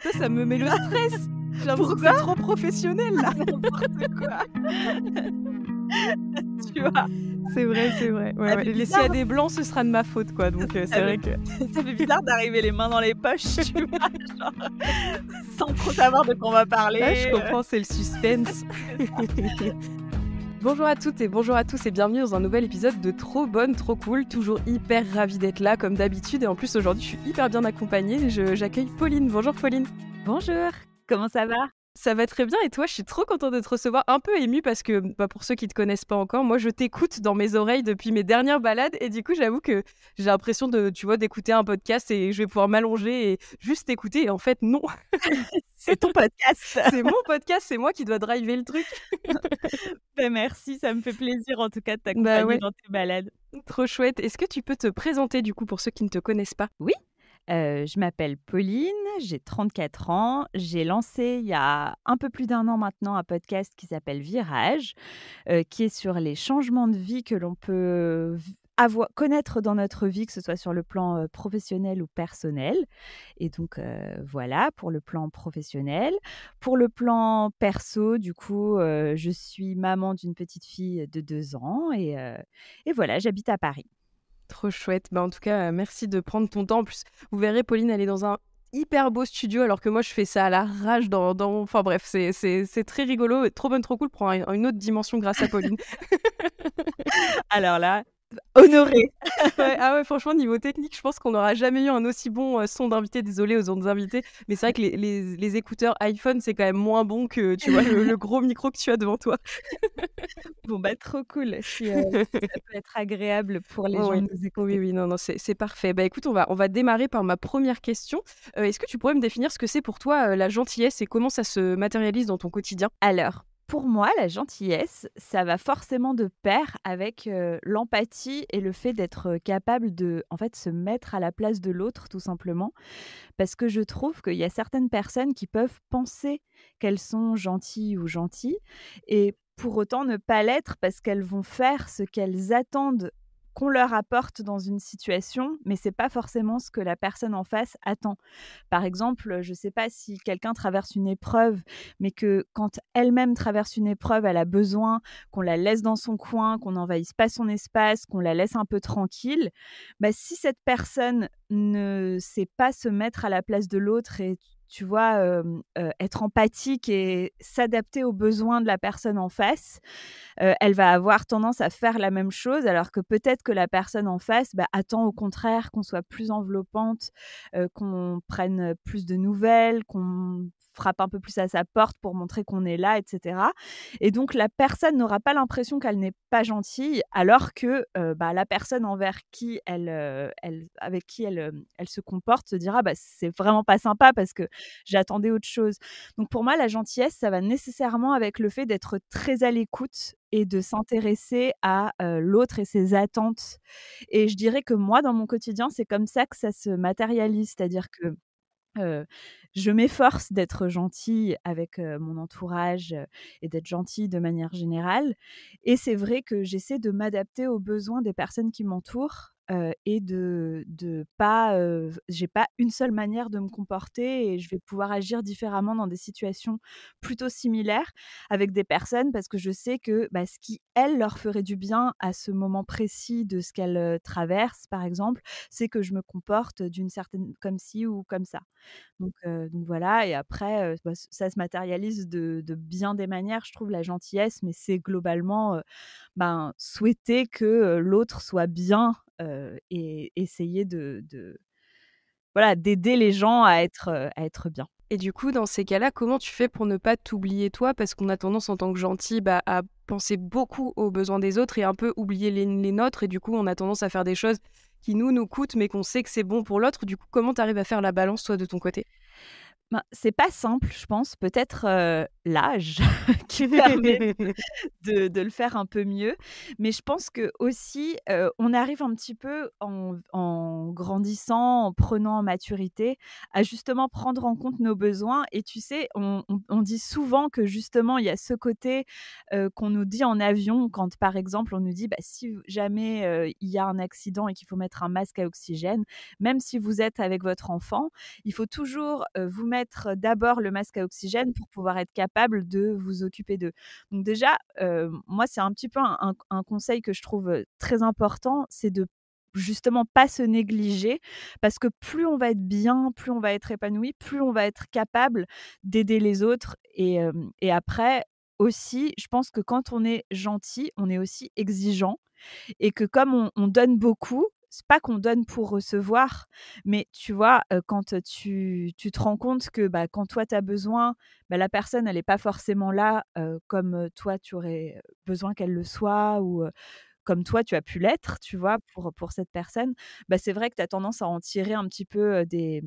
Toi, ça me met le stress. J'ai l'impression que c'est trop professionnel, là. N'importe quoi. Tu vois? C'est vrai. Ouais, Ça ouais. fait Et s'il y a bizarre. des blancs, ce sera de ma faute, quoi. Donc, c'est vrai que... Ça fait bizarre d'arriver les mains dans les poches, tu vois? Genre, sans trop savoir de quoi on va parler. Ah, je comprends, c'est le suspense. Bonjour à toutes et bonjour à tous et bienvenue dans un nouvel épisode de Trop Bonne, Trop Cool. Toujours hyper ravie d'être là comme d'habitude et en plus aujourd'hui je suis hyper bien accompagnée. J'accueille Pauline. Bonjour Pauline. Bonjour, comment ça va? Ça va très bien et toi, je suis trop contente de te recevoir, un peu émue parce que pour ceux qui te connaissent pas encore, moi je t'écoute dans mes oreilles depuis mes dernières balades et du coup j'avoue que j'ai l'impression d'écouter un podcast et je vais pouvoir m'allonger et juste écouter et en fait non. C'est ton podcast. C'est mon podcast, c'est moi qui dois driver le truc. Merci, ça me fait plaisir en tout cas de t'accompagner dans tes balades. Trop chouette. Est-ce que tu peux te présenter du coup pour ceux qui ne te connaissent pas? Oui, je m'appelle Pauline, j'ai 34 ans. J'ai lancé il y a un peu plus d'1 an maintenant un podcast qui s'appelle Virage, qui est sur les changements de vie que l'on peut connaître dans notre vie, que ce soit sur le plan, professionnel ou personnel et donc voilà pour le plan professionnel. Pour le plan perso, du coup, je suis maman d'une petite fille de 2 ans et voilà, j'habite à Paris. Trop chouette. En tout cas, merci de prendre ton temps. En plus, vous verrez, Pauline, elle est dans un hyper beau studio alors que moi, je fais ça à l'arrache Enfin bref, c'est très rigolo. Trop bonne, trop cool prend une autre dimension grâce à Pauline. Alors là, honorée. Ouais, franchement, niveau technique, je pense qu'on n'aura jamais eu un aussi bon son d'invité. Désolée aux autres invités, mais c'est vrai que les écouteurs iPhone, c'est quand même moins bon que tu vois, le gros micro que tu as devant toi. Bon, trop cool. Si ça peut être agréable pour les gens de nous écouter. Oui, non, c'est parfait. Écoute, on va démarrer par ma première question. Est-ce que tu pourrais me définir ce que c'est pour toi la gentillesse et comment ça se matérialise dans ton quotidien? Alors, pour moi, la gentillesse, ça va forcément de pair avec, l'empathie et le fait d'être capable de, en fait, se mettre à la place de l'autre, tout simplement. Parce que je trouve qu'il y a certaines personnes qui peuvent penser qu'elles sont gentilles ou gentils et pour autant ne pas l'être parce qu'elles vont faire ce qu'elles attendent qu'on leur apporte dans une situation, mais c'est pas forcément ce que la personne en face attend. Par exemple, je sais pas si quelqu'un traverse une épreuve, mais que quand elle-même traverse une épreuve, elle a besoin qu'on la laisse dans son coin, qu'on n'envahisse pas son espace, qu'on la laisse un peu tranquille. Si cette personne ne sait pas se mettre à la place de l'autre et tu vois, être empathique et s'adapter aux besoins de la personne en face, elle va avoir tendance à faire la même chose alors que peut-être que la personne en face, attend au contraire qu'on soit plus enveloppante, qu'on prenne plus de nouvelles, qu'on frappe un peu plus à sa porte pour montrer qu'on est là et cetera et donc la personne n'aura pas l'impression qu'elle n'est pas gentille alors que, la personne envers qui avec qui elle se comporte se dira: «C'est vraiment pas sympa parce que j'attendais autre chose». Donc pour moi, la gentillesse, ça va nécessairement avec le fait d'être très à l'écoute et de s'intéresser à, l'autre et ses attentes et je dirais que moi, dans mon quotidien, c'est comme ça que ça se matérialise. C'est-à-dire que, Heu, je m'efforce d'être gentille avec, mon entourage, et d'être gentille de manière générale et c'est vrai que j'essaie de m'adapter aux besoins des personnes qui m'entourent, et de pas, j'ai pas une seule manière de me comporter et je vais pouvoir agir différemment dans des situations plutôt similaires avec des personnes parce que je sais que, ce qui, elles, leur ferait du bien à ce moment précis de ce qu'elles, traversent, par exemple, c'est que je me comporte d'une certaine comme ci ou comme ça. Donc voilà et après, ça se matérialise de bien des manières, je trouve, la gentillesse, mais c'est globalement, souhaiter que, l'autre soit bien, et essayer de voilà, d'aider les gens à être bien. Et du coup, dans ces cas-là, comment tu fais pour ne pas t'oublier toi? Parce qu'on a tendance en tant que gentil, à penser beaucoup aux besoins des autres et un peu oublier les nôtres et du coup, on a tendance à faire des choses qui nous coûtent mais qu'on sait que c'est bon pour l'autre. Du coup, comment tu arrives à faire la balance toi de ton côté? C'est pas simple, je pense. Peut-être, l'âge qui permet de le faire un peu mieux. Mais je pense qu'aussi, on arrive un petit peu en grandissant, en prenant en maturité, à justement prendre en compte nos besoins et tu sais, on dit souvent que justement, il y a ce côté, qu'on nous dit en avion quand, par exemple, on nous dit: «Si jamais, il y a un accident et qu'il faut mettre un masque à oxygène, même si vous êtes avec votre enfant, il faut toujours, vous mettre mettre d'abord le masque à oxygène pour pouvoir être capable de vous occuper d'eux. Donc déjà, moi, c'est un petit peu un conseil que je trouve, très important, c'est de justement pas se négliger parce que plus on va être bien, plus on va être épanoui, plus on va être capable d'aider les autres et après aussi, je pense que quand on est gentil, on est aussi exigeant et que comme on donne beaucoup, c'est pas qu'on donne pour recevoir, mais tu vois, quand, tu te rends compte que, bah, quand toi tu as besoin, bah, la personne elle est pas forcément là, comme, toi tu aurais besoin qu'elle le soit ou, comme toi tu as pu l'être, tu vois? Pour cette personne, bah, c'est vrai que tu as tendance à en tirer un petit peu, des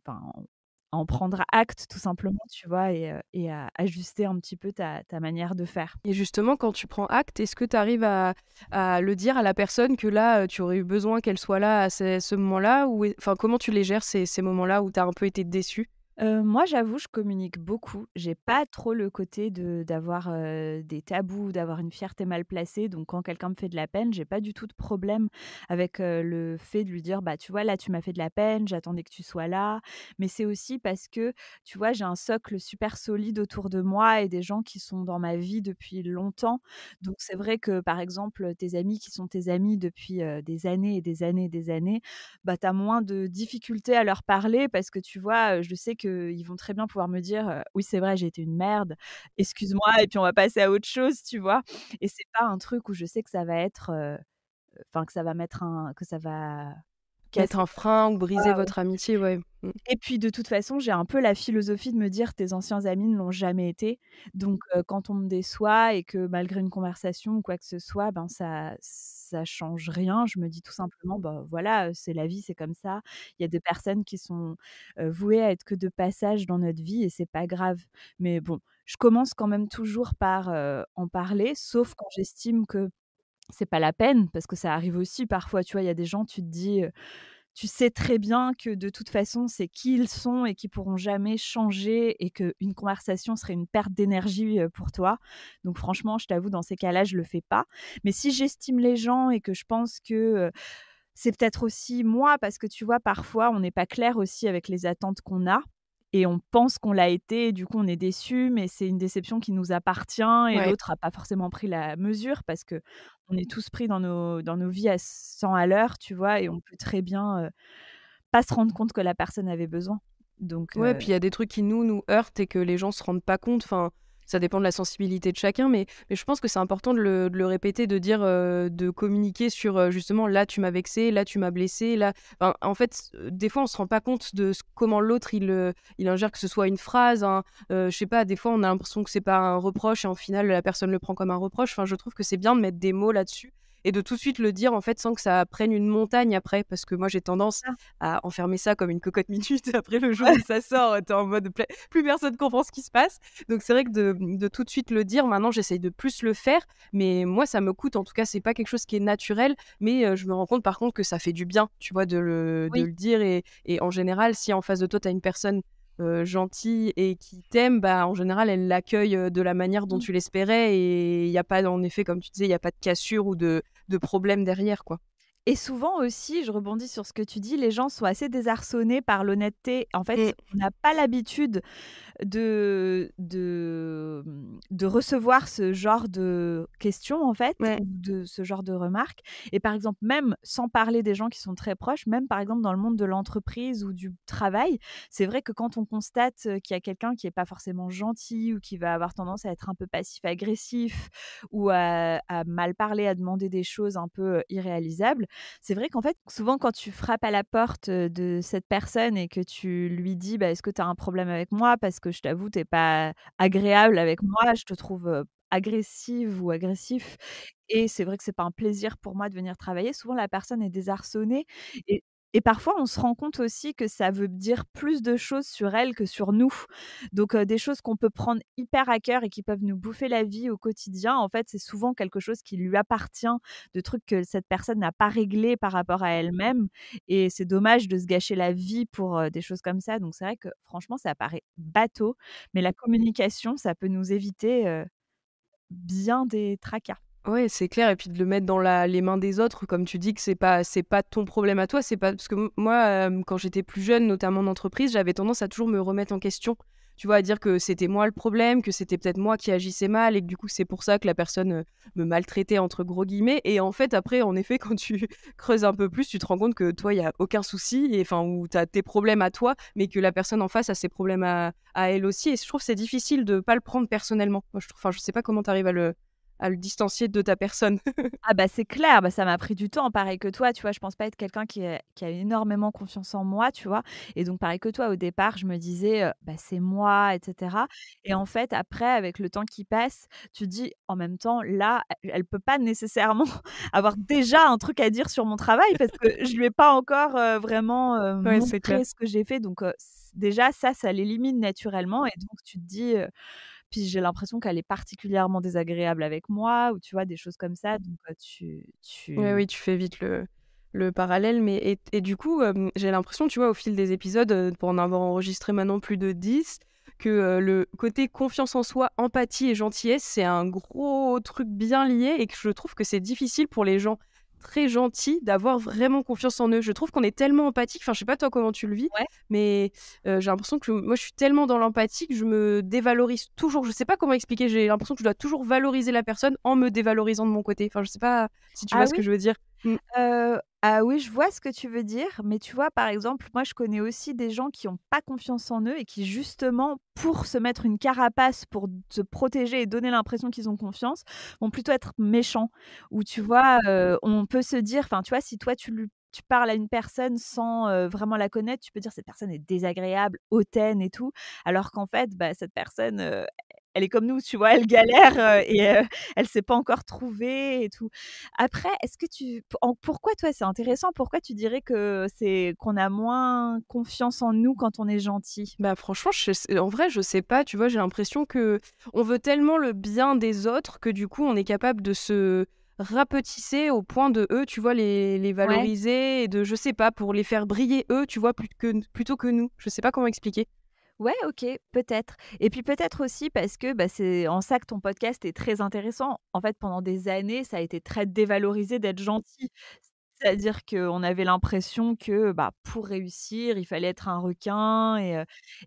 enfin, à en prendre acte tout simplement, tu vois? Et à ajuster un petit peu ta manière de faire. Et justement, quand tu prends acte, est-ce que tu arrives à le dire à la personne que là, tu aurais eu besoin qu'elle soit là à ce moment-là? Ou enfin, comment tu les gères ces moments-là où tu as un peu été déçu? Moi, j'avoue, je communique beaucoup. J'ai pas trop le côté d'avoir, des tabous, d'avoir une fierté mal placée. Donc quand quelqu'un me fait de la peine, j'ai pas du tout de problème avec, le fait de lui dire: «Bah, tu vois, là, tu m'as fait de la peine, j'attendais que tu sois là». Mais c'est aussi parce que, tu vois, j'ai un socle super solide autour de moi et des gens qui sont dans ma vie depuis longtemps. Donc c'est vrai que, par exemple, tes amis qui sont tes amis depuis, des années et des années et des années, bah, tu as moins de difficultés à leur parler parce que tu vois, je sais qu'ils vont très bien pouvoir me dire, «Oui, c'est vrai, j'ai été une merde, excuse-moi» et puis on va passer à autre chose, tu vois? Et c'est pas un truc où je sais que ça va être, enfin que ça va mettre un que ça va Mettre casser un frein ou briser quoi. votre amitié, ouais. Mmh. Et puis de toute façon, j'ai un peu la philosophie de me dire: «Tes anciens amis ne l'ont jamais été». Donc quand on me déçoit et que malgré une conversation ou quoi que ce soit, ben ça change rien. Je me dis tout simplement: «Bah, voilà, c'est la vie, c'est comme ça». Il y a des personnes qui sont, vouées à être que de passage dans notre vie et c'est pas grave. Mais bon, je commence quand même toujours par, en parler, sauf quand j'estime que c'est pas la peine, parce que ça arrive aussi parfois, tu vois? Il y a des gens, tu te dis, tu sais très bien que de toute façon, c'est qui ils sont et qu'ils pourront jamais changer et qu'une conversation serait une perte d'énergie, pour toi. Donc franchement, je t'avoue, dans ces cas-là, je le fais pas. Mais si j'estime les gens et que je pense que, c'est peut-être aussi moi, parce que tu vois, parfois, on n'est pas clair aussi avec les attentes qu'on a et on pense qu'on l'a été et du coup, on est déçu, mais c'est une déception qui nous appartient et Ouais. l'autre a pas forcément pris la mesure parce qu'on est tous pris dans nos vies à 100 à l'heure, tu vois? Et on peut très bien, pas se rendre compte que la personne avait besoin. Donc Ouais, puis il y a des trucs qui nous heurtent et que les gens se rendent pas compte. Enfin, ça dépend de la sensibilité de chacun, mais je pense que c'est important de le répéter, de dire, de communiquer sur, justement: «Là, tu m'as vexé, là, tu m'as blessé, là». Enfin, en fait, des fois, on se rend pas compte de comment l'autre il ingère, que ce soit une phrase, je sais pas, des fois, on a l'impression que c'est pas un reproche et en final, la personne le prend comme un reproche. Enfin, je trouve que c'est bien de mettre des mots là-dessus et de tout de suite le dire, en fait, sans que ça prenne une montagne après. Parce que moi, j'ai tendance ça. à enfermer ça comme une cocotte minute. Après, le jour où ça sort, tu en mode plus personne comprend ce qui se passe. Donc c'est vrai que de tout de suite le dire, maintenant j'essaye de plus le faire, mais moi ça me coûte. En tout cas, c'est pas quelque chose qui est naturel, mais je me rends compte par contre que ça fait du bien, tu vois, de Oui. le dire et en général, si en face de toi, tu as une personne, gentille et qui t'aime, bah, en général, elle l'accueille, de la manière dont Mmh. tu l'espérais et il y a pas en effet, comme tu disais, il y a pas de cassure ou de problème derrière, quoi. Et souvent aussi, je rebondis sur ce que tu dis, les gens sont assez désarçonnés par l'honnêteté. En fait, Mmh. on n'a pas l'habitude de recevoir ce genre de questions, en fait, Ouais. ou de ce genre de remarques et par exemple, même sans parler des gens qui sont très proches, même par exemple dans le monde de l'entreprise ou du travail, c'est vrai que quand on constate, qu'il y a quelqu'un qui est pas forcément gentil ou qui va avoir tendance à être un peu passif-agressif ou à mal parler, à demander des choses un peu, irréalisables, c'est vrai qu'en fait, souvent quand tu frappes à la porte, de cette personne et que tu lui dis: «Bah, est-ce que tu as un problème avec moi? Parce que je t'avoue, tu es pas agréable avec moi, je te trouve, agressive ou agressif et c'est vrai que c'est pas un plaisir pour moi de venir travailler». Souvent la personne est désarçonnée et et parfois on se rend compte aussi que ça veut dire plus de choses sur elle que sur nous. Donc des choses qu'on peut prendre hyper à cœur et qui peuvent nous bouffer la vie au quotidien, en fait, c'est souvent quelque chose qui lui appartient, de trucs que cette personne n'a pas réglés par rapport à elle-même et c'est dommage de se gâcher la vie pour, des choses comme ça. Donc c'est vrai que franchement, ça paraît bateau, mais la communication, ça peut nous éviter, bien des tracas. Ouais, c'est clair et puis de le mettre dans les mains des autres, comme tu dis que c'est pas ton problème à toi, c'est pas parce que moi, quand j'étais plus jeune, notamment en entreprise, j'avais tendance à toujours me remettre en question. Tu vois? À dire que c'était moi le problème, que c'était peut-être moi qui agissais mal et que du coup, c'est pour ça que la personne, me «maltraitait» entre gros guillemets et en fait, après, en effet, quand tu creuses un peu plus, tu te rends compte que toi, il y a aucun souci et enfin, où tu as tes problèmes à toi, mais que la personne en face a ses problèmes à elle aussi et je trouve que c'est difficile de pas le prendre personnellement. Moi, je trouve enfin, je sais pas comment tu arrives à le distancier de ta personne. Ah bah, c'est clair, bah, ça m'a pris du temps, pareil que toi, tu vois? Je pense pas être quelqu'un qui a énormément confiance en moi, tu vois? Et donc pareil que toi, au départ, je me disais, «Bah, c'est moi» et cetera. Et en fait, après, avec le temps qui passe, tu te dis: «En même temps, là, elle peut pas nécessairement avoir déjà un truc à dire sur mon travail parce que je lui ai pas encore, vraiment, Ouais, c'est clair. montré ce que j'ai fait». Donc c déjà ça l'élimine naturellement et donc tu te dis, puis j'ai l'impression qu'elle est particulièrement désagréable avec moi ou tu vois, des choses comme ça donc Ouais, tu oui, tu fais vite le parallèle, mais et du coup, j'ai l'impression, tu vois, au fil des épisodes, pour en avoir enregistré maintenant plus de 10, que, le côté confiance en soi, empathie et gentillesse, c'est un gros truc bien lié et que je trouve que c'est difficile pour les gens très gentils d'avoir vraiment confiance en eux. Je trouve qu'on est tellement empathique, enfin, je sais pas toi comment tu le vis, ouais. mais j'ai l'impression que moi, je suis tellement dans l'empathie que je me dévalorise toujours. Je sais pas comment expliquer, j'ai l'impression que je dois toujours valoriser la personne en me dévalorisant de mon côté. Enfin, je sais pas si tu vois Ah ce oui? que je veux dire? Mmh. Ah oui, je vois ce que tu veux dire, mais tu vois, par exemple, moi, je connais aussi des gens qui ont pas confiance en eux et qui justement, pour se mettre une carapace, pour se protéger et donner l'impression qu'ils ont confiance, vont plutôt être méchants. Ou tu vois, on peut se dire enfin, tu vois, si toi tu parles à une personne sans, vraiment la connaître, tu peux dire: «Cette personne est désagréable, hautaine et tout», alors qu'en fait, bah, cette personne, elle est comme nous, tu vois? Elle galère, elle s'est pas encore trouvée et tout. Après, est-ce que tu pourquoi toi c'est intéressant, pourquoi tu dirais que c'est qu'on a moins confiance en nous quand on est gentil? Bah, franchement, en vrai, je sais pas, tu vois? J'ai l'impression que on veut tellement le bien des autres que du coup, on est capable de se rapetisser au point de eux, tu vois? Les Ouais. valoriser et de je sais pas, pour les faire briller eux, tu vois? Plutôt que nous. Je sais pas comment expliquer. Ouais, OK, peut-être et puis peut-être aussi parce que, bah, c'est en ça que ton podcast est très intéressant. En fait, pendant des années, ça a été très dévalorisé d'être gentil. C'est-à-dire qu'on avait l'impression que, bah, pour réussir, il fallait être un requin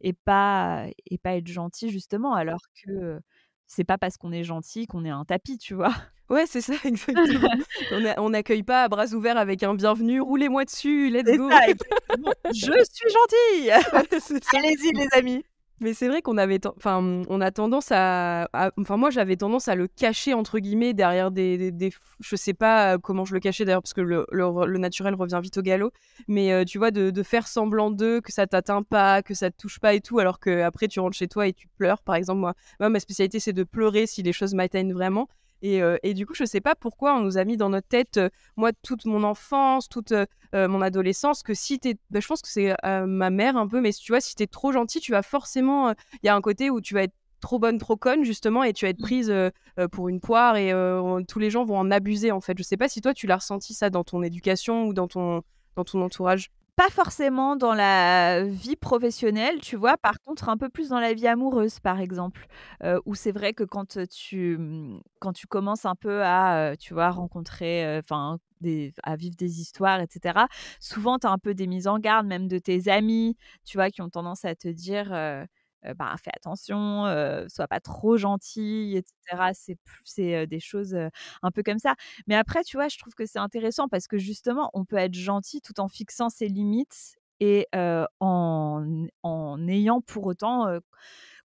et pas être gentil justement alors que, c'est pas parce qu'on est gentil qu'on est un tapis, tu vois? Ouais, c'est ça, exactement. On n'accueille pas à bras ouverts avec un bienvenue: «Roulez-moi dessus, let's C'est go!» ça, exactement. «Je suis gentil! Ouais, c'est ça. Allez-y les amis!» Mais c'est vrai qu'on avait on a tendance enfin moi j'avais tendance à le «cacher» entre guillemets derrière des je sais pas, comment je le cachais d'ailleurs parce que le naturel revient vite au galop. Mais, tu vois de faire semblant d'eux, que ça t'atteint pas, que ça te touche pas et tout, alors qu'après tu rentres chez toi et tu pleures. Par exemple, moi ma spécialité c'est de pleurer si les choses m'atteignent vraiment et du coup je sais pas pourquoi on nous a mis dans notre tête, moi toute mon enfance, toute, mon adolescence que si tu je pense que c'est, ma mère un peu, mais si tu vois, si tu es trop gentille, tu vas forcément, il y a un côté où tu vas être trop bonne, trop conne justement et tu vas être Mmh. prise, pour une poire et tous les gens vont en abuser en fait. Je sais pas si toi tu l'as ressenti ça dans ton éducation ou dans ton entourage? Pas forcément dans la vie professionnelle, tu vois? Par contre, un peu plus dans la vie amoureuse, par exemple, où c'est vrai que quand tu commences un peu à, tu vois, rencontrer, enfin, à vivre des histoires et cetera, souvent tu as un peu des mises en garde, même de tes amis, tu vois? Qui ont tendance à te dire, «Ben, fais attention, sois pas trop gentil» et cetera. C'est des choses, un peu comme ça. Mais après, tu vois, je trouve que c'est intéressant parce que justement, on peut être gentil tout en fixant ses limites et en ayant pour autant,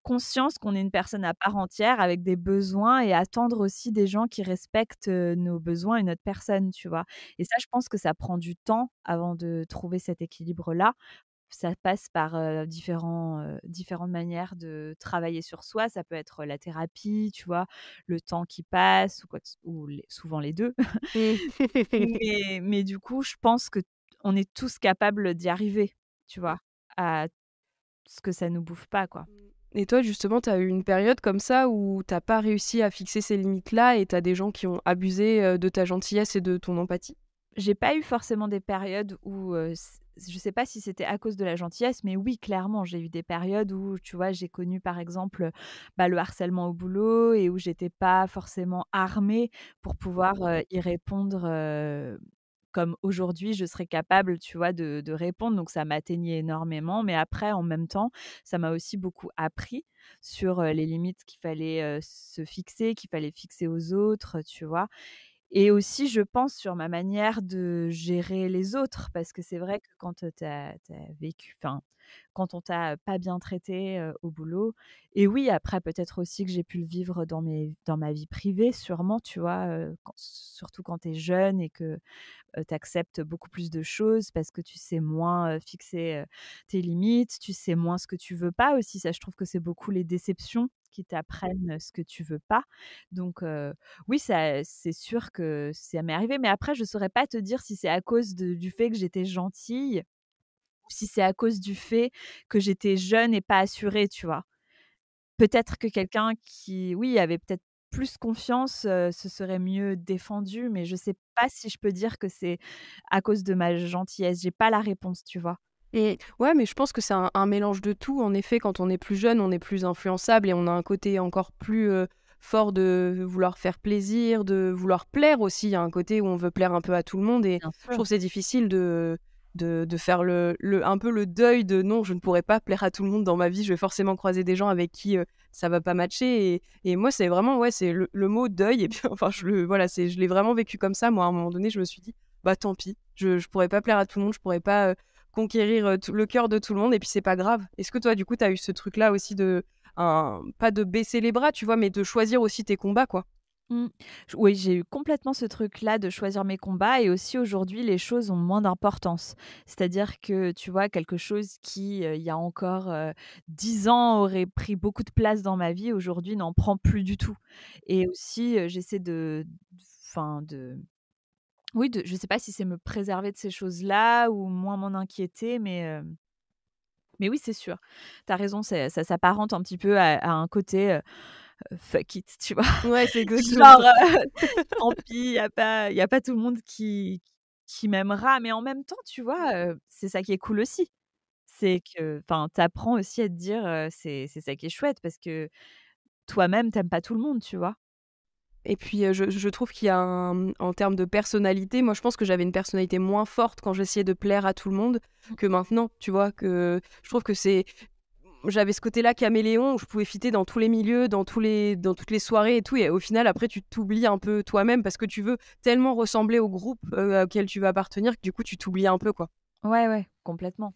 conscience qu'on est une personne à part entière avec des besoins et attendre aussi des gens qui respectent, nos besoins et notre personne, tu vois? Et ça, je pense que ça prend du temps avant de trouver cet équilibre-là. Ça passe par, différentes manières de travailler sur soi. Ça peut être la thérapie, tu vois? Le temps qui passe ou quoi que ce ou les souvent les 2. Mmh. Mais du coup, je pense qu'on est tous capables d'y arriver, tu vois? À ce que ça nous bouffe pas, quoi. Et toi justement, tu as eu une période comme ça où tu pas réussi à fixer ces limites-là et tu as des gens qui ont abusé, de ta gentillesse et de ton empathie? J'ai pas eu forcément des périodes où, je sais pas si c'était à cause de la gentillesse, mais oui, clairement, j'ai eu des périodes où, tu vois, j'ai connu, par exemple, bah, le harcèlement au boulot et où j'étais pas forcément armée pour pouvoir, y répondre, comme aujourd'hui je serais capable, tu vois, de répondre. Donc ça m'atteignait énormément, mais après, en même temps, ça m'a aussi beaucoup appris sur, les limites qu'il fallait, se fixer, qu'il fallait fixer aux autres, tu vois? Et aussi, je pense, sur ma manière de gérer les autres, parce que c'est vrai que quand, tu as vécu enfin, quand on t'a pas bien traité, au boulot et oui, après peut-être aussi que j'ai pu le vivre dans ma vie privée sûrement, tu vois? Surtout quand tu es jeune et que, tu acceptes beaucoup plus de choses parce que tu sais moins, fixer, tes limites, tu sais moins ce que tu veux pas aussi. Ça, je trouve que c'est beaucoup les déceptions qui t'apprennent, ce que tu veux pas. Donc oui, ça c'est sûr que ça m'est arrivé, mais après je saurais pas te dire si c'est à cause du fait que j'étais gentille ou si c'est à cause du fait que j'étais jeune et pas assurée, tu vois? Peut-être que quelqu'un qui, oui, avait peut-être plus confiance, se serait mieux défendu, mais je sais pas si je peux dire que c'est à cause de ma gentillesse. J'ai pas la réponse, tu vois? Ouais, mais je pense que c'est un mélange de tout. En effet, quand on est plus jeune, on est plus influençable et on a un côté encore plus fort de vouloir faire plaisir, de vouloir plaire aussi. Il y a un côté où on veut plaire un peu à tout le monde et Bien je sûr. trouve que c'est difficile de faire un peu le deuil de non, je ne pourrai pas plaire à tout le monde dans ma vie. Je vais forcément croiser des gens avec qui ça va pas matcher. Et moi, c'est vraiment, ouais, c'est le mot deuil. Et puis, enfin, voilà, je l'ai vraiment vécu comme ça. Moi, à un moment donné, je me suis dit, bah tant pis, je pourrais pas plaire à tout le monde, je pourrais pas. Conquérir, tout le cœur de tout le monde et puis c'est pas grave. Est-ce que toi, du coup, tu as eu ce truc-là aussi pas de baisser les bras, tu vois, mais de choisir aussi tes combats, quoi? Mmh. Oui, j'ai eu complètement ce truc-là de choisir mes combats et aussi aujourd'hui, les choses ont moins d'importance. C'est-à-dire que, tu vois, quelque chose qui, il y a encore, 10 ans aurait pris beaucoup de place dans ma vie, aujourd'hui n'en prend plus du tout et aussi, j'essaie enfin de oui, je sais pas si c'est me préserver de ces choses-là ou moins m'en inquiéter, mais oui, c'est sûr. Tu as raison, ça s'apparente un petit peu à un côté, fuck it, tu vois? Ouais, c'est exactement Genre, ça. tant pis, il y a pas tout le monde qui m'aimera, mais en même temps, tu vois, c'est ça qui est cool aussi. C'est que enfin, tu apprends aussi à te dire, c'est ça qui est chouette parce que toi-même, tu aimes pas tout le monde, tu vois? Et puis, je trouve qu'il y a en termes de personnalité, moi, je pense que j'avais une personnalité moins forte quand j'essayais de plaire à tout le monde que maintenant, tu vois? Que je trouve que j'avais ce côté-là caméléon où je pouvais fitter dans tous les milieux, dans toutes les soirées et tout et au final, après, tu t'oublies un peu toi-même parce que tu veux tellement ressembler au groupe, auquel tu vas appartenir que du coup, tu t'oublies un peu, quoi. Ouais, ouais, complètement.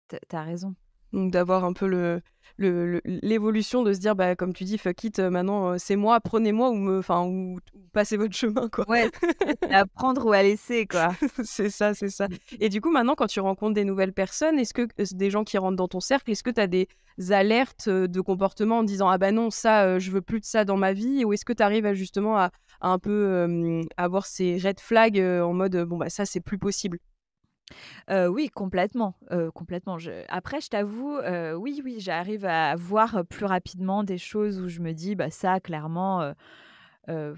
Tu as raison. Donc d'avoir un peu l'évolution de se dire, bah, comme tu dis: «Fuck it, maintenant, c'est moi, prenez-moi ou passez votre chemin», quoi. Ouais, c'est à prendre ou à laisser, quoi. C'est ça, c'est ça. Mmh. Et du coup, maintenant, quand tu rencontres des nouvelles personnes, est-ce que des gens qui rentrent dans ton cercle, est-ce que tu as des alertes, de comportement en disant: «Ah bah non, ça, je veux plus de ça dans ma vie» ou est-ce que tu arrives à justement à un peu, avoir ces red flags, en mode, «Bon bah ça, c'est plus possible»? Oui, complètement, complètement. Après, je t'avoue, oui, oui, j'arrive à voir plus rapidement des choses où je me dis: «Bah, ça, clairement, heu,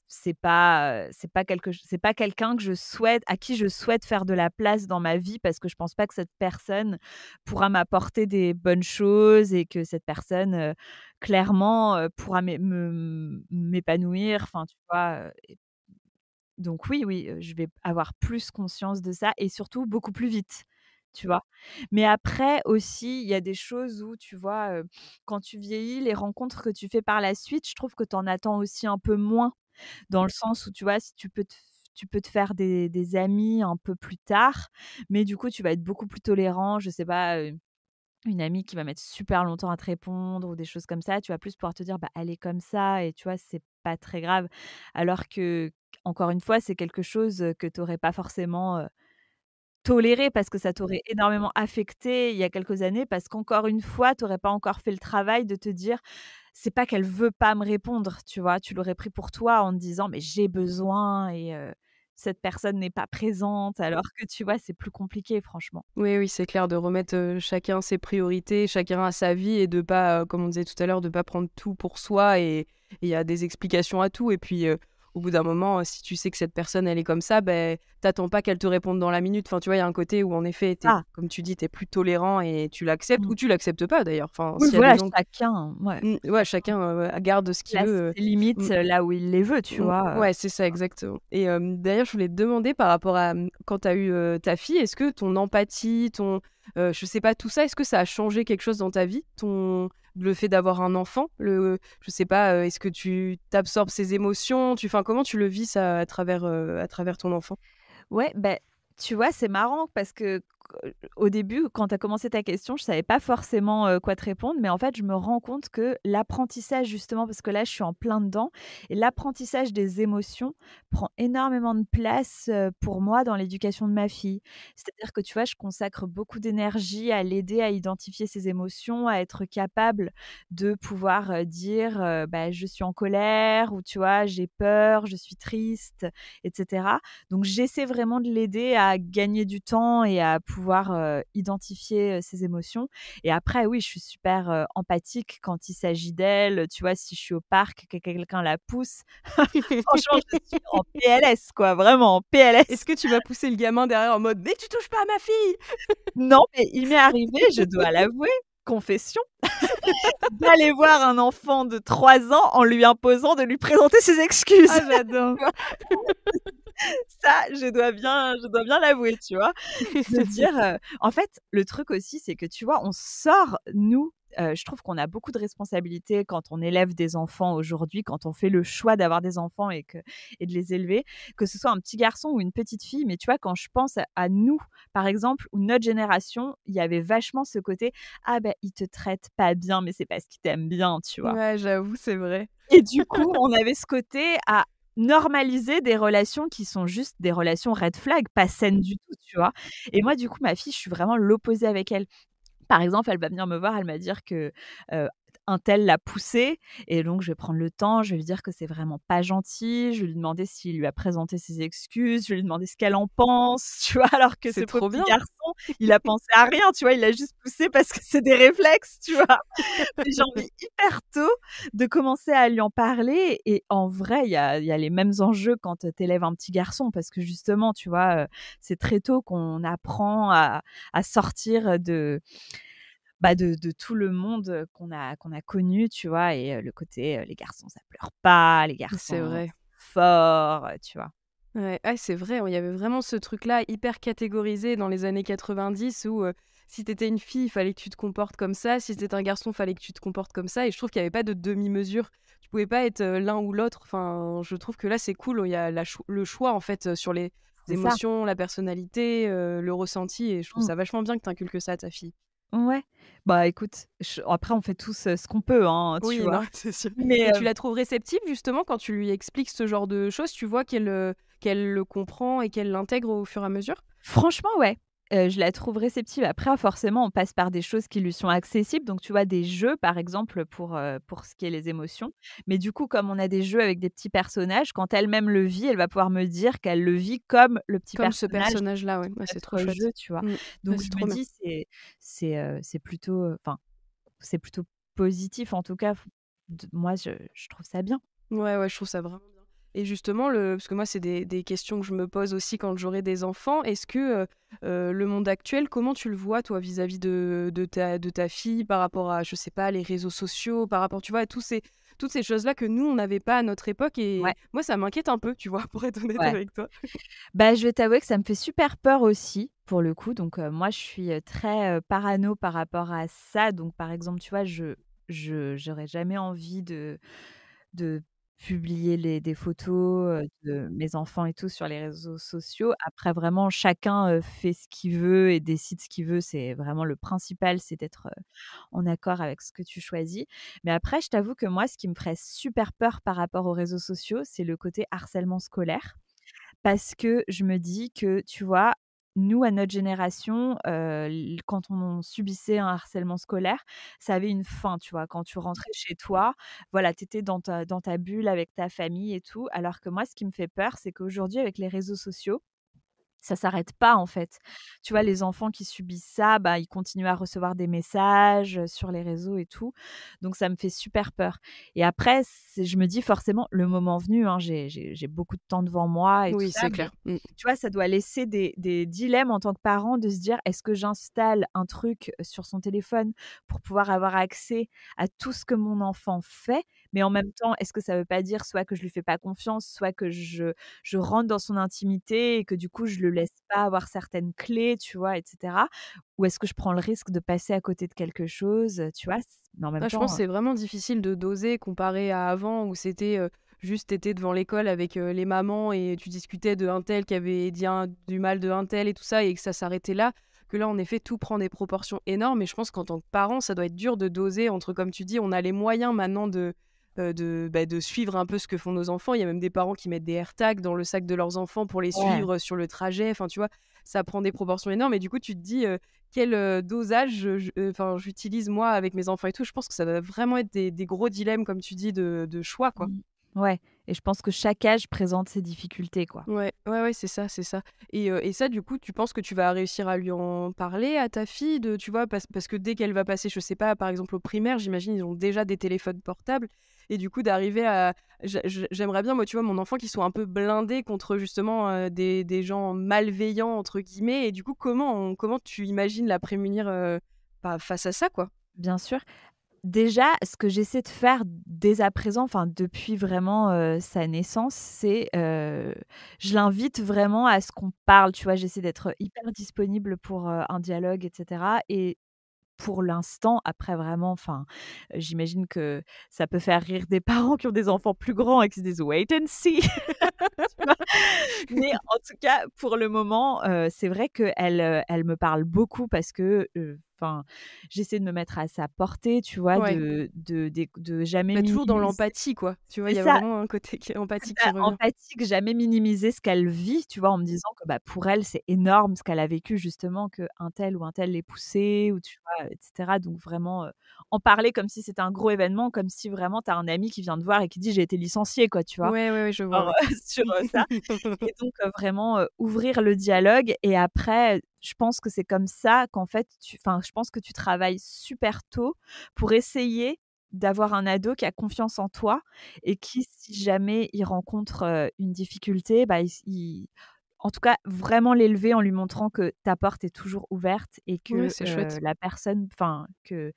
c'est pas quelqu'un que je souhaite à qui je souhaite faire de la place dans ma vie parce que je pense pas que cette personne pourra m'apporter des bonnes choses et que cette personne, clairement, pourra m'épanouir». Enfin, tu vois? Donc oui, oui, je vais avoir plus conscience de ça et surtout beaucoup plus vite, tu vois? Mais après aussi, il y a des choses où, tu vois, quand tu vieillis, les rencontres que tu fais par la suite, je trouve que tu en attends aussi un peu moins. Dans le sens où, tu vois, si tu peux te faire des amis un peu plus tard, mais du coup, tu vas être beaucoup plus tolérant. Je sais pas, une amie qui va mettre super longtemps à te répondre ou des choses comme ça, tu vas plus pouvoir te dire: «Bah, elle est comme ça» et tu vois, c'est pas très grave. Alors que, encore une fois, c'est quelque chose, que tu aurais pas forcément, toléré parce que ça t'aurait énormément affecté il y a quelques années parce qu'encore une fois, tu aurais pas encore fait le travail de te dire: «C'est pas qu'elle veut pas me répondre», tu vois? Tu l'aurais pris pour toi en te disant: «Mais j'ai besoin et cette personne n'est pas présente», alors que tu vois, c'est plus compliqué franchement. Oui, oui, c'est clair de remettre, chacun ses priorités, chacun a sa vie et de pas, comme on disait tout à l'heure, de pas prendre tout pour soi et il y a des explications à tout et puis, au bout d'un moment, si tu sais que cette personne, elle est comme ça, ben t'attends pas qu'elle te réponde dans la minute. Enfin, tu vois, il y a un côté où en effet, Ah, comme tu dis, tu es plus tolérant et tu l'acceptes mmh. ou tu l'acceptes pas d'ailleurs. Enfin, Oui, s'il y a des voilà, gens chacun, ouais, ouais, chacun, garde ce qu'il place veut, ses limites, mmh. là où il les veut, tu vois? Ouais, c'est ça, exactement. Et d'ailleurs, je voulais te demander par rapport à, quand tu as eu, ta fille, est-ce que ton empathie, je sais pas, tout ça, est-ce que ça a changé quelque chose dans ta vie? Le fait d'avoir un enfant? Je sais pas, est-ce que tu t'absorbes ses émotions? Comment tu le vis ça à travers ton enfant? Ouais, beh, tu vois, c'est marrant parce que au début, quand tu as commencé ta question, je savais pas forcément, quoi te répondre, mais en fait, je me rends compte que l'apprentissage justement, parce que là, je suis en plein dedans et l'apprentissage des émotions prend énormément de place, pour moi dans l'éducation de ma fille. C'est-à-dire que, tu vois, je consacre beaucoup d'énergie à l'aider à identifier ses émotions, à être capable de pouvoir, dire, bah: «Je suis en colère» ou tu vois: «J'ai peur, je suis triste» et cetera. Donc j'essaie vraiment de l'aider à gagner du temps et à pouvoir, identifier, ses émotions et après oui, je suis super, empathique quand il s'agit d'elle, tu vois? Si je suis au parc, que quelqu'un la pousse, franchement, je suis en PLS quoi, vraiment en Est-ce PLS. que tu vas pousser le gamin derrière en mode: «Mais tu touches pas à ma fille!» Non, mais il m'est arrivé, je dois l'avouer, confession, d'aller voir un enfant de 3 ans en lui imposant de lui présenter ses excuses. Ah, j'adore! Ça, je dois bien l'avouer, tu vois? De dire, en fait, le truc aussi, c'est que, tu vois, on sort, nous, je trouve qu'on a beaucoup de responsabilités quand on élève des enfants aujourd'hui, quand on fait le choix d'avoir des enfants et de les élever, que ce soit un petit garçon ou une petite fille. Mais tu vois, quand je pense à nous, par exemple, ou notre génération, il y avait vachement ce côté: «Ah ben il te traite pas bien, mais c'est parce qu'il t'aime bien», tu vois? Ouais, j'avoue, c'est vrai. Et du coup, on avait ce côté à normaliser des relations qui sont juste des relations red flag, pas saines du tout, tu vois? Et moi, du coup, ma fille, je suis vraiment l'opposé avec elle. Par exemple, elle va venir me voir, elle va dire que, heu, untel l'a poussée et donc je vais prendre le temps, je vais lui dire que c'est vraiment pas gentil, je vais lui demander s'il lui a présenté ses excuses, je vais lui demander ce qu'elle en pense, tu vois? Alors que ce C'est pauvre trop petit bien! garçon, il a pensé à rien, tu vois? Il l'a juste poussée parce que c'est des réflexes, tu vois? Mais j'ai envie hyper tôt de commencer à lui en parler et en vrai, il y a les mêmes enjeux quand, tu élèves un petit garçon parce que justement, tu vois, c'est très tôt qu'on apprend à sortir de tout le monde, qu'on a connu, tu vois? Et le côté, les garçons ça pleure pas, les C'est garçons vrai. c'est fort, tu vois? Ouais, ah, c'est vrai, il y avait vraiment ce truc-là hyper catégorisé dans les années 90 où, si t'étais une fille, il fallait que tu te comportes comme ça, si t'étais un garçon, il fallait que tu te comportes comme ça et je trouve qu'il y avait pas de demi-mesure. Tu pouvais pas être, l'un ou l'autre. Enfin, je trouve que là, c'est cool, il y a le choix en fait, sur les C'est ça. émotions, la personnalité, le ressenti et je trouve Mmh. ça vachement bien que tu inculques ça à ta fille. Ouais. Bah, écoute, après on fait tous, ce qu'on peut, hein, tu Oui, vois? non, c'est sûr. Mais Et tu la trouves réceptive justement quand tu lui expliques ce genre de choses? Tu vois qu'elle le comprend et qu'elle l'intègre au fur et à mesure? franchement, ouais, je la trouve réceptive. Après, forcément, on passe par des choses qui lui sont accessibles, donc tu vois, des jeux, par exemple, pour ce qui est les émotions. Mais du coup, comme on a des jeux avec des petits personnages, quand elle-même le vit, elle va pouvoir me dire qu'elle le vit comme le petit Comme ce personnage personnage-là, ouais. de Ouais, c'est trop notre jeu, chouette. tu vois? Mmh. Ouais, Donc c'est je me trop bien. dis c'est plutôt, enfin, c'est plutôt positif en tout cas, f d moi je trouve ça bien. Ouais, ouais, je trouve ça vraiment bien. Et justement, parce que moi, c'est des questions que je me pose aussi quand j'aurai des enfants. Est-ce que le monde actuel, comment tu le vois, toi, vis-à-vis de ta fille par rapport à, je sais pas, les réseaux sociaux, par rapport, tu vois, à toutes ces choses-là que nous, on n'avait pas à notre époque. Ouais, Et moi, ça m'inquiète un peu, tu vois, pour être honnête ouais. avec toi. Bah, je vais t'avouer que ça me fait super peur aussi, pour le coup. Donc, moi, je suis, très, parano par rapport à ça. Donc, par exemple, tu vois, j'aurais jamais envie de publier des photos, de mes enfants et tout sur les réseaux sociaux. Après, vraiment, chacun, fait ce qu'il veut et décide ce qu'il veut. C'est vraiment le principal, c'est d'être, en accord avec ce que tu choisis. Mais après, je t'avoue que moi, ce qui me ferait super peur par rapport aux réseaux sociaux, c'est le côté harcèlement scolaire. Parce que je me dis que, tu vois, nous, à notre génération, l quand on subissait un harcèlement scolaire, ça avait une fin, tu vois? Quand tu rentrais chez toi, voilà, tu étais dans ta bulle avec ta famille et tout. Alors que moi, ce qui me fait peur, c'est qu'aujourd'hui, avec les réseaux sociaux, Ça s'arrête pas, en fait. Tu vois, les enfants qui subissent ça, bah, ils continuent à recevoir des messages, sur les réseaux et tout. Donc ça me fait super peur et après, c'est je me dis forcément le moment venu, hein, j'ai beaucoup de temps devant moi et tout Oui, ça, c'est mais clair. Mmh. tu vois, ça doit laisser des dilemmes en tant que parent de se dire: «Est-ce que j'installe un truc sur son téléphone pour pouvoir avoir accès à tout ce que mon enfant fait?» mais en même temps, est-ce que ça veut pas dire soit que je lui fais pas confiance, soit que je rentre dans son intimité et que du coup, je le laisse pas avoir certaines clés, tu vois? Et cetera. Ou est-ce que je prends le risque de passer à côté de quelque chose, tu vois? Mais en même Ah, je pense temps, que c'est vraiment difficile de doser comparé à avant où c'était, juste tu étais devant l'école avec, les mamans et tu discutais de un tel qui avait dit du mal de un tel et tout ça et que ça s'arrêtait là. Que là, en effet, tout prend des proportions énormes et je pense qu'en tant que parent, ça doit être dur de doser entre, comme tu dis, on a les moyens maintenant de suivre un peu ce que font nos enfants. Il y a même des parents qui mettent des AirTags dans le sac de leurs enfants pour les ouais. suivre, sur le trajet. Enfin, tu vois? Ça prend des proportions énormes et du coup, tu te dis, quel, dosage j'utilise moi avec mes enfants et tout. Je pense que ça doit vraiment être des gros dilemmes, comme tu dis, de choix, quoi. Mmh. Ouais et je pense que chaque âge présente ses difficultés, quoi. Ouais, ouais, ouais, c'est ça, c'est ça. Et ça, du coup, tu penses que tu vas réussir à lui en parler à ta fille de tu vois? Parce que dès qu'elle va passer, je sais pas, par exemple, au primaire, j'imagine, ils ont déjà des téléphones portables et du coup, d'arriver à j'aimerais bien, moi, tu vois, mon enfant qui soit un peu blindé contre justement, des gens «malveillants» entre guillemets et du coup, comment tu imagines la prémunir, bah, face à ça, quoi? Bien sûr. Déjà, ce que j'essaie de faire dès à présent, enfin depuis vraiment, sa naissance, c'est, je l'invite vraiment à ce qu'on parle, tu vois? J'essaie d'être hyper disponible pour, un dialogue et cetera et pour l'instant, après vraiment, enfin, j'imagine que ça peut faire rire des parents qui ont des enfants plus grands et qui se disent: «Wait and see». Tu vois? Mais en tout cas, pour le moment, c'est vrai qu'elle, elle me parle beaucoup parce que, enfin, j'essaie de me mettre à sa portée, tu vois? Ouais, De jamais bah, toujours dans minimiser l'empathie, quoi. Tu vois? c'est Il y a ça, vraiment un côté qui c'est empathique qui ça, revient. empathique, jamais minimiser ce qu'elle vit, tu vois? En me disant que, bah, pour elle, c'est énorme ce qu'elle a vécu justement qu'un tel ou un tel l'ait poussée ou tu vois? Et cetera. Donc vraiment, en parler comme si c'était un gros événement, comme si vraiment tu as un ami qui vient te voir et qui dit: «J'ai été licencié», quoi, tu vois? Ouais, ouais, ouais, je vois, Genre, ouais. sur, ça. Et donc vraiment, ouvrir le dialogue et après, je pense que c'est comme ça qu'en fait je pense que tu travailles super tôt pour essayer d'avoir un ado qui a confiance en toi et qui, si jamais il rencontre, une difficulté, bah, il en tout cas, vraiment l'élever en lui montrant que ta porte est toujours ouverte et Ouais, que, c'est chouette. la personne qu'elle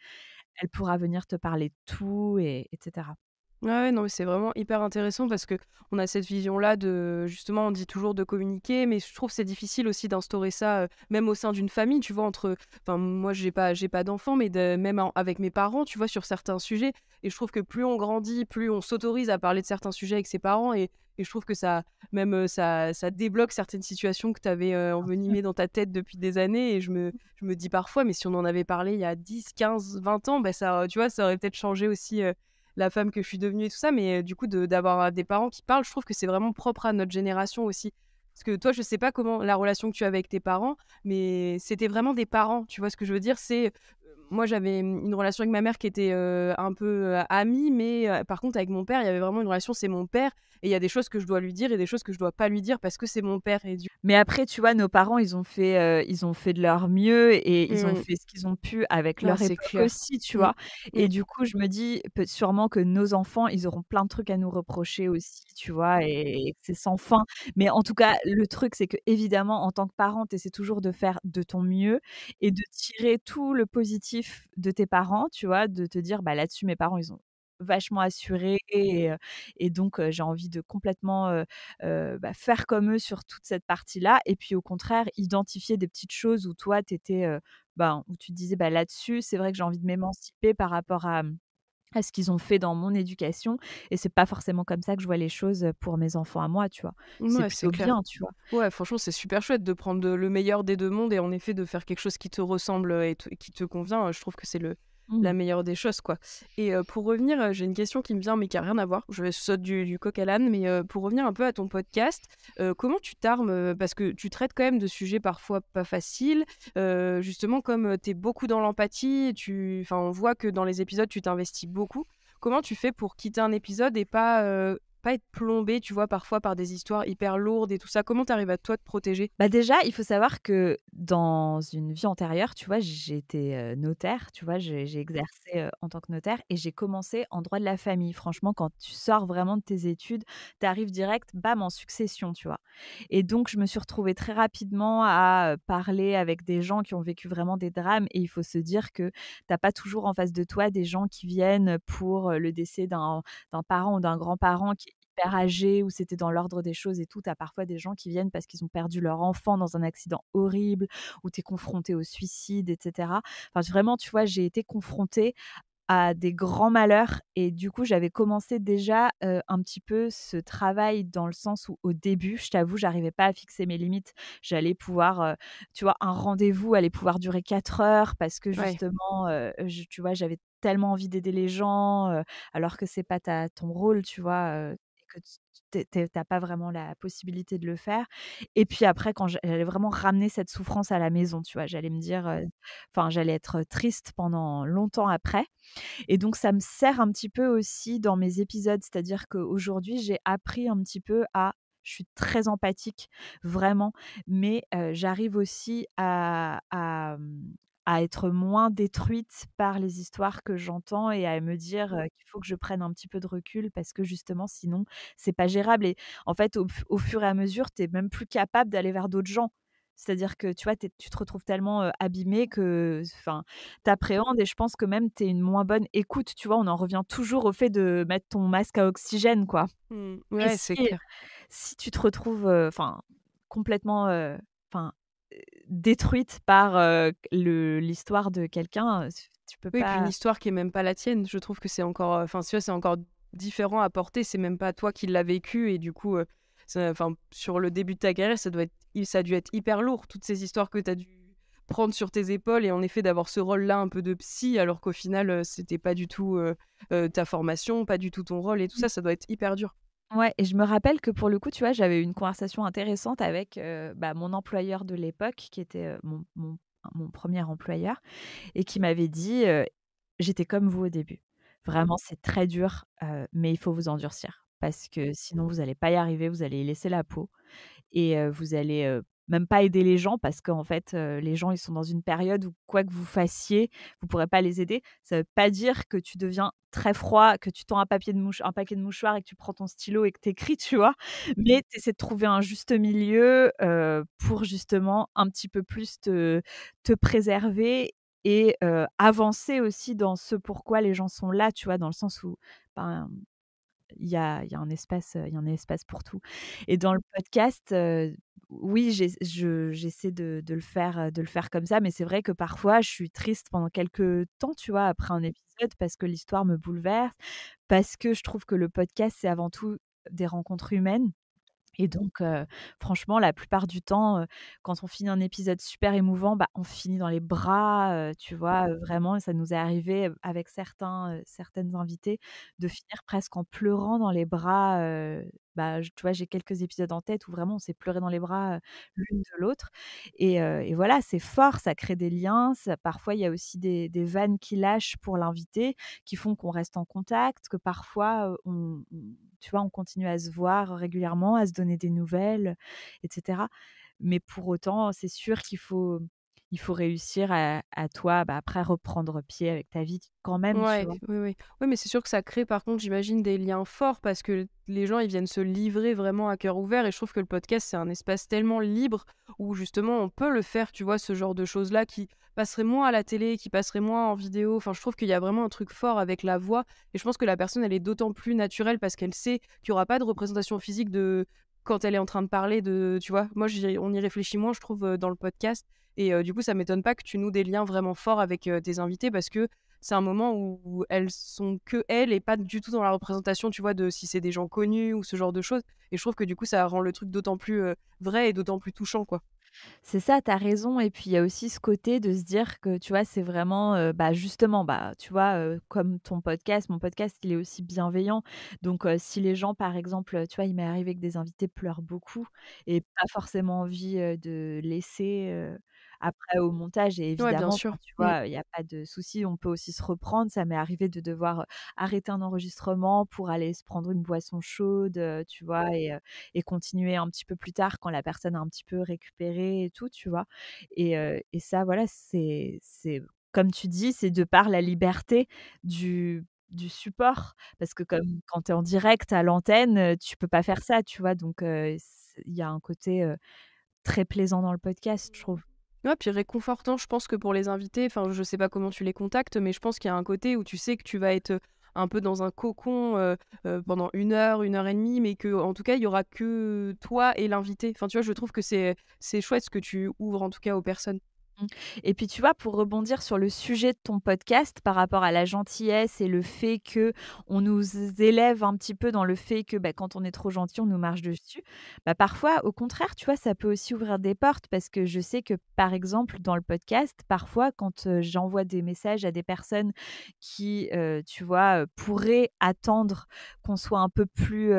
pourra venir te parler de tout et cetera. Ouais, ouais, non, mais c'est vraiment hyper intéressant parce que on a cette vision-là de justement, on dit toujours de communiquer, mais je trouve que c'est difficile aussi d'instaurer ça, même au sein d'une famille, tu vois? Enfin, moi, j'ai pas d'enfants, mais même avec mes parents, tu vois? Sur certains sujets et je trouve que plus on grandit, plus on s'autorise à parler de certains sujets avec ses parents et je trouve que ça même, ça débloque certaines situations que tu avais, Bien sûr. envenimées dans ta tête depuis des années et je me dis parfois: «Mais si on en avait parlé il y a 10, 15, 20 ans, bah, ça, tu vois? Ça aurait peut-être changé aussi, la femme que je suis devenue et tout ça, mais du coup d'avoir, des parents qui parlent, je trouve que c'est vraiment propre à notre génération aussi. Parce que toi, je sais pas comment la relation que tu as avec tes parents, mais c'était vraiment des parents, tu vois ce que je veux dire? Moi j'avais, une relation avec ma mère qui était, un peu, amie, mais par contre avec mon père, il y avait vraiment une relation, c'est mon père et il y a des choses que je dois lui dire et des choses que je dois pas lui dire parce que c'est mon père et du Mais après, tu vois, nos parents, ils ont fait de leur mieux et ils ont mmh. fait ce qu'ils ont pu avec Ah, leur c'est époque clair. aussi, tu Mmh. vois? Mmh. Et du coup, je me dis peut sûrement que nos enfants, ils auront plein de trucs à nous reprocher aussi, tu vois? Et que c'est sans fin. Mais en tout cas, le truc, c'est qu'évidemment, en tant que parent, tu essaies toujours de faire de ton mieux et de tirer tout le positif de tes parents, tu vois? De te dire: «Bah, là-dessus, mes parents, ils ont vachement assuré et donc j'ai envie de complètement, bah, faire comme eux sur toute cette partie-là et puis au contraire, identifier des petites choses où toi tu étais, ben, où tu te disais: «Bah, là-dessus, c'est vrai que j'ai envie de m'émanciper par rapport à ce qu'ils ont fait dans mon éducation et c'est pas forcément comme ça que je vois les choses, pour mes enfants à moi», tu vois? C'est Mouais, c'est plutôt clair. bien, tu vois? Ouais, franchement, c'est super chouette de prendre le meilleur des 2 mondes et en effet de faire quelque chose qui te ressemble, et qui te convient, je trouve que c'est la Mmh. meilleure des choses, quoi. Et pour revenir, j'ai une question qui me vient, mais qui a rien à voir. Je saute du coq à l'âne, mais pour revenir un peu à ton podcast, comment tu t'armes, parce que tu traites quand même de sujets parfois pas faciles, justement comme, tu es beaucoup dans l'empathie, on voit que dans les épisodes, tu t'investis beaucoup. Comment tu fais pour quitter un épisode et pas, pas être plombé, tu vois, parfois par des histoires hyper lourdes et tout ça? Comment tu arrives à toi te protéger? Bah, déjà, il faut savoir que dans une vie antérieure, tu vois, j'ai été, notaire, tu vois? J'ai exercé, en tant que notaire et j'ai commencé en droit de la famille. Franchement, quand tu sors vraiment de tes études, tu arrives direct, bam, en succession, tu vois? Et donc je me suis retrouvée très rapidement à, parler avec des gens qui ont vécu vraiment des drames et il faut se dire que tu as pas toujours en face de toi des gens qui viennent pour, le décès d'un parent ou d'un grand-parent qui est hyper âgé, où c'était dans l'ordre des choses et tout. Tu as parfois des gens qui viennent parce qu'ils ont perdu leur enfant dans un accident horrible, où tu es confronté au suicide et cetera. Enfin, vraiment, tu vois, j'ai été confrontée à des grands malheurs et du coup, j'avais commencé déjà, un petit peu ce travail dans le sens où, au début, je t'avoue, j'arrivais pas à fixer mes limites. J'allais pouvoir, tu vois, un rendez-vous allait pouvoir durer 4 heures parce que Ouais. justement, je tu vois, j'avais tellement envie d'aider les gens, alors que c'est pas ton rôle, tu vois, et que tu pas vraiment la possibilité de le faire et puis après quand j'allais vraiment ramener cette souffrance à la maison, tu vois? J'allais me dire, enfin, j'allais être triste pendant longtemps après et donc ça me sert un petit peu aussi dans mes épisodes. C'est-à-dire qu'aujourd'hui, j'ai appris un petit peu à je suis très empathique, vraiment, mais j'arrive aussi à être moins détruite par les histoires que j'entends et à me dire, qu'il faut que je prenne un petit peu de recul parce que justement sinon c'est pas gérable et en fait au fur et à mesure, tu es même plus capable d'aller vers d'autres gens. C'est-à-dire que tu vois, tu te retrouves tellement, abîmé que enfin t'appréhendes et je pense que même tu es une moins bonne écoute, tu vois? On en revient toujours au fait de mettre ton masque à oxygène, quoi Mmh. et Ouais, c'est clair. si tu te retrouves, enfin complètement, enfin, détruite par, l'histoire de quelqu'un, tu peux Oui, et puis une pas histoire qui est même pas la tienne, je trouve que c'est encore, enfin, tu vois, c'est encore différent à porter. C'est même pas toi qui l'as vécu et du coup, ça enfin, sur le début de ta carrière, ça a dû être hyper lourd, toutes ces histoires que tu as dû prendre sur tes épaules et en effet d'avoir ce rôle-là un peu de psy alors qu'au final, c'était pas du tout, ta formation, pas du tout ton rôle et tout ça, ça doit être hyper dur. ouais et je me rappelle que pour le coup, tu vois, j'avais eu une conversation intéressante avec, bah, mon employeur de l'époque qui était, mon 1er employeur et qui m'avait dit, «J'étais comme vous au début. Vraiment, c'est très dur, mais il faut vous endurcir parce que sinon vous allez pas y arriver, vous allez y laisser la peau». Et vous allez, même pas aider les gens parce qu'en fait, les gens, ils sont dans une période où quoi que vous fassiez, vous pourrez pas les aider. Ça veut pas dire que tu deviens très froid, que tu tends un paquet de mouchoirs et que tu prends ton stylo et que tu écris, tu vois? Mais tu essaies de trouver un juste milieu, pour justement un petit peu plus te préserver et avancer aussi dans ce pourquoi les gens sont là, tu vois? Dans le sens où, ben il y a un espace, il y a un espace pour tout et dans le podcast, oui, j'essaie de le faire comme ça, mais c'est vrai que parfois je suis triste pendant quelques temps, tu vois? Après un épisode parce que l'histoire me bouleverse, parce que je trouve que le podcast, c'est avant tout des rencontres humaines et donc franchement, la plupart du temps, quand on finit un épisode super émouvant, bah, on finit dans les bras, tu vois? Vraiment, ça nous est arrivé, avec certaines invitées de finir presque en pleurant dans les bras, bah, tu vois, j'ai quelques épisodes en tête où vraiment on s'est pleuré dans les bras, l'une de l'autre et voilà, c'est fort, ça crée des liens, ça parfois il y a aussi des vannes qui lâchent pour l'invité, qui font qu'on reste en contact, que parfois, tu vois, on continue à se voir régulièrement, à se donner des nouvelles, et cetera. Mais pour autant, c'est sûr il faut réussir à toi, bah, après reprendre pied avec ta vie quand même, tu Ouais, vois? oui, oui. Oui, mais c'est sûr que ça crée par contre, j'imagine, des liens forts parce que les gens, ils viennent se livrer vraiment à cœur ouvert et je trouve que le podcast, c'est un espace tellement libre où justement on peut le faire, tu vois, ce genre de choses-là qui passeraient moins à la télé, qui passeraient moins en vidéo. Enfin, je trouve qu'il y a vraiment un truc fort avec la voix et je pense que la personne, elle est d'autant plus naturelle parce qu'elle sait qu'il y aura pas de représentation physique de quand elle est en train de parler de, tu vois, moi, on y réfléchit moins, je trouve, dans le podcast et du coup, ça m'étonne pas que tu noues des liens vraiment forts avec tes invités parce que c'est un moment où elles sont que elles et pas du tout dans la représentation, tu vois, de si c'est des gens connus ou ce genre de choses et je trouve que du coup, ça rend le truc d'autant plus, vrai et d'autant plus touchant, quoi. C'est ça, tu as raison et puis il y a aussi ce côté de se dire que, tu vois, c'est vraiment, bah, justement, bah, tu vois, comme ton podcast, mon podcast, il est aussi bienveillant. Donc si les gens, par exemple, tu vois, il m'est arrivé que des invités pleurent beaucoup et pas forcément envie, de laisser, après au montage et Ouais, bien évidemment, sûr. enfin, tu vois, il y a pas de souci, on peut aussi se reprendre. Ça m'est arrivé de devoir, arrêter un enregistrement pour aller se prendre une boisson chaude, tu vois? Et continuer un petit peu plus tard quand la personne a un petit peu récupéré et tout, tu vois? Et ça, voilà, c'est comme tu dis, c'est de par la liberté du support. Parce que comme quand tu es en direct à l'antenne, tu peux pas faire ça, tu vois? Donc il y a un côté, très plaisant dans le podcast, je trouve. Ouais, puis réconfortant, je pense que pour les invités, enfin, je sais pas comment tu les contactes, mais je pense qu'il y a un côté où tu sais que tu vas être, un peu dans un cocon, pendant 1 heure et demie, mais que en tout cas, il y aura que toi et l'invité. Enfin, tu vois, je trouve que c'est chouette ce que tu ouvres, en tout cas, aux personnes. Mmh. Et puis tu vois, pour rebondir sur le sujet de ton podcast par rapport à la gentillesse et le fait que on nous élève un petit peu dans le fait que, bah, quand on est trop gentil, on nous marche dessus. Bah, parfois, au contraire, tu vois, ça peut aussi ouvrir des portes parce que je sais que, par exemple, dans le podcast, parfois, quand, j'envoie des messages à des personnes qui, tu vois, pourraient attendre qu'on soit un peu plus,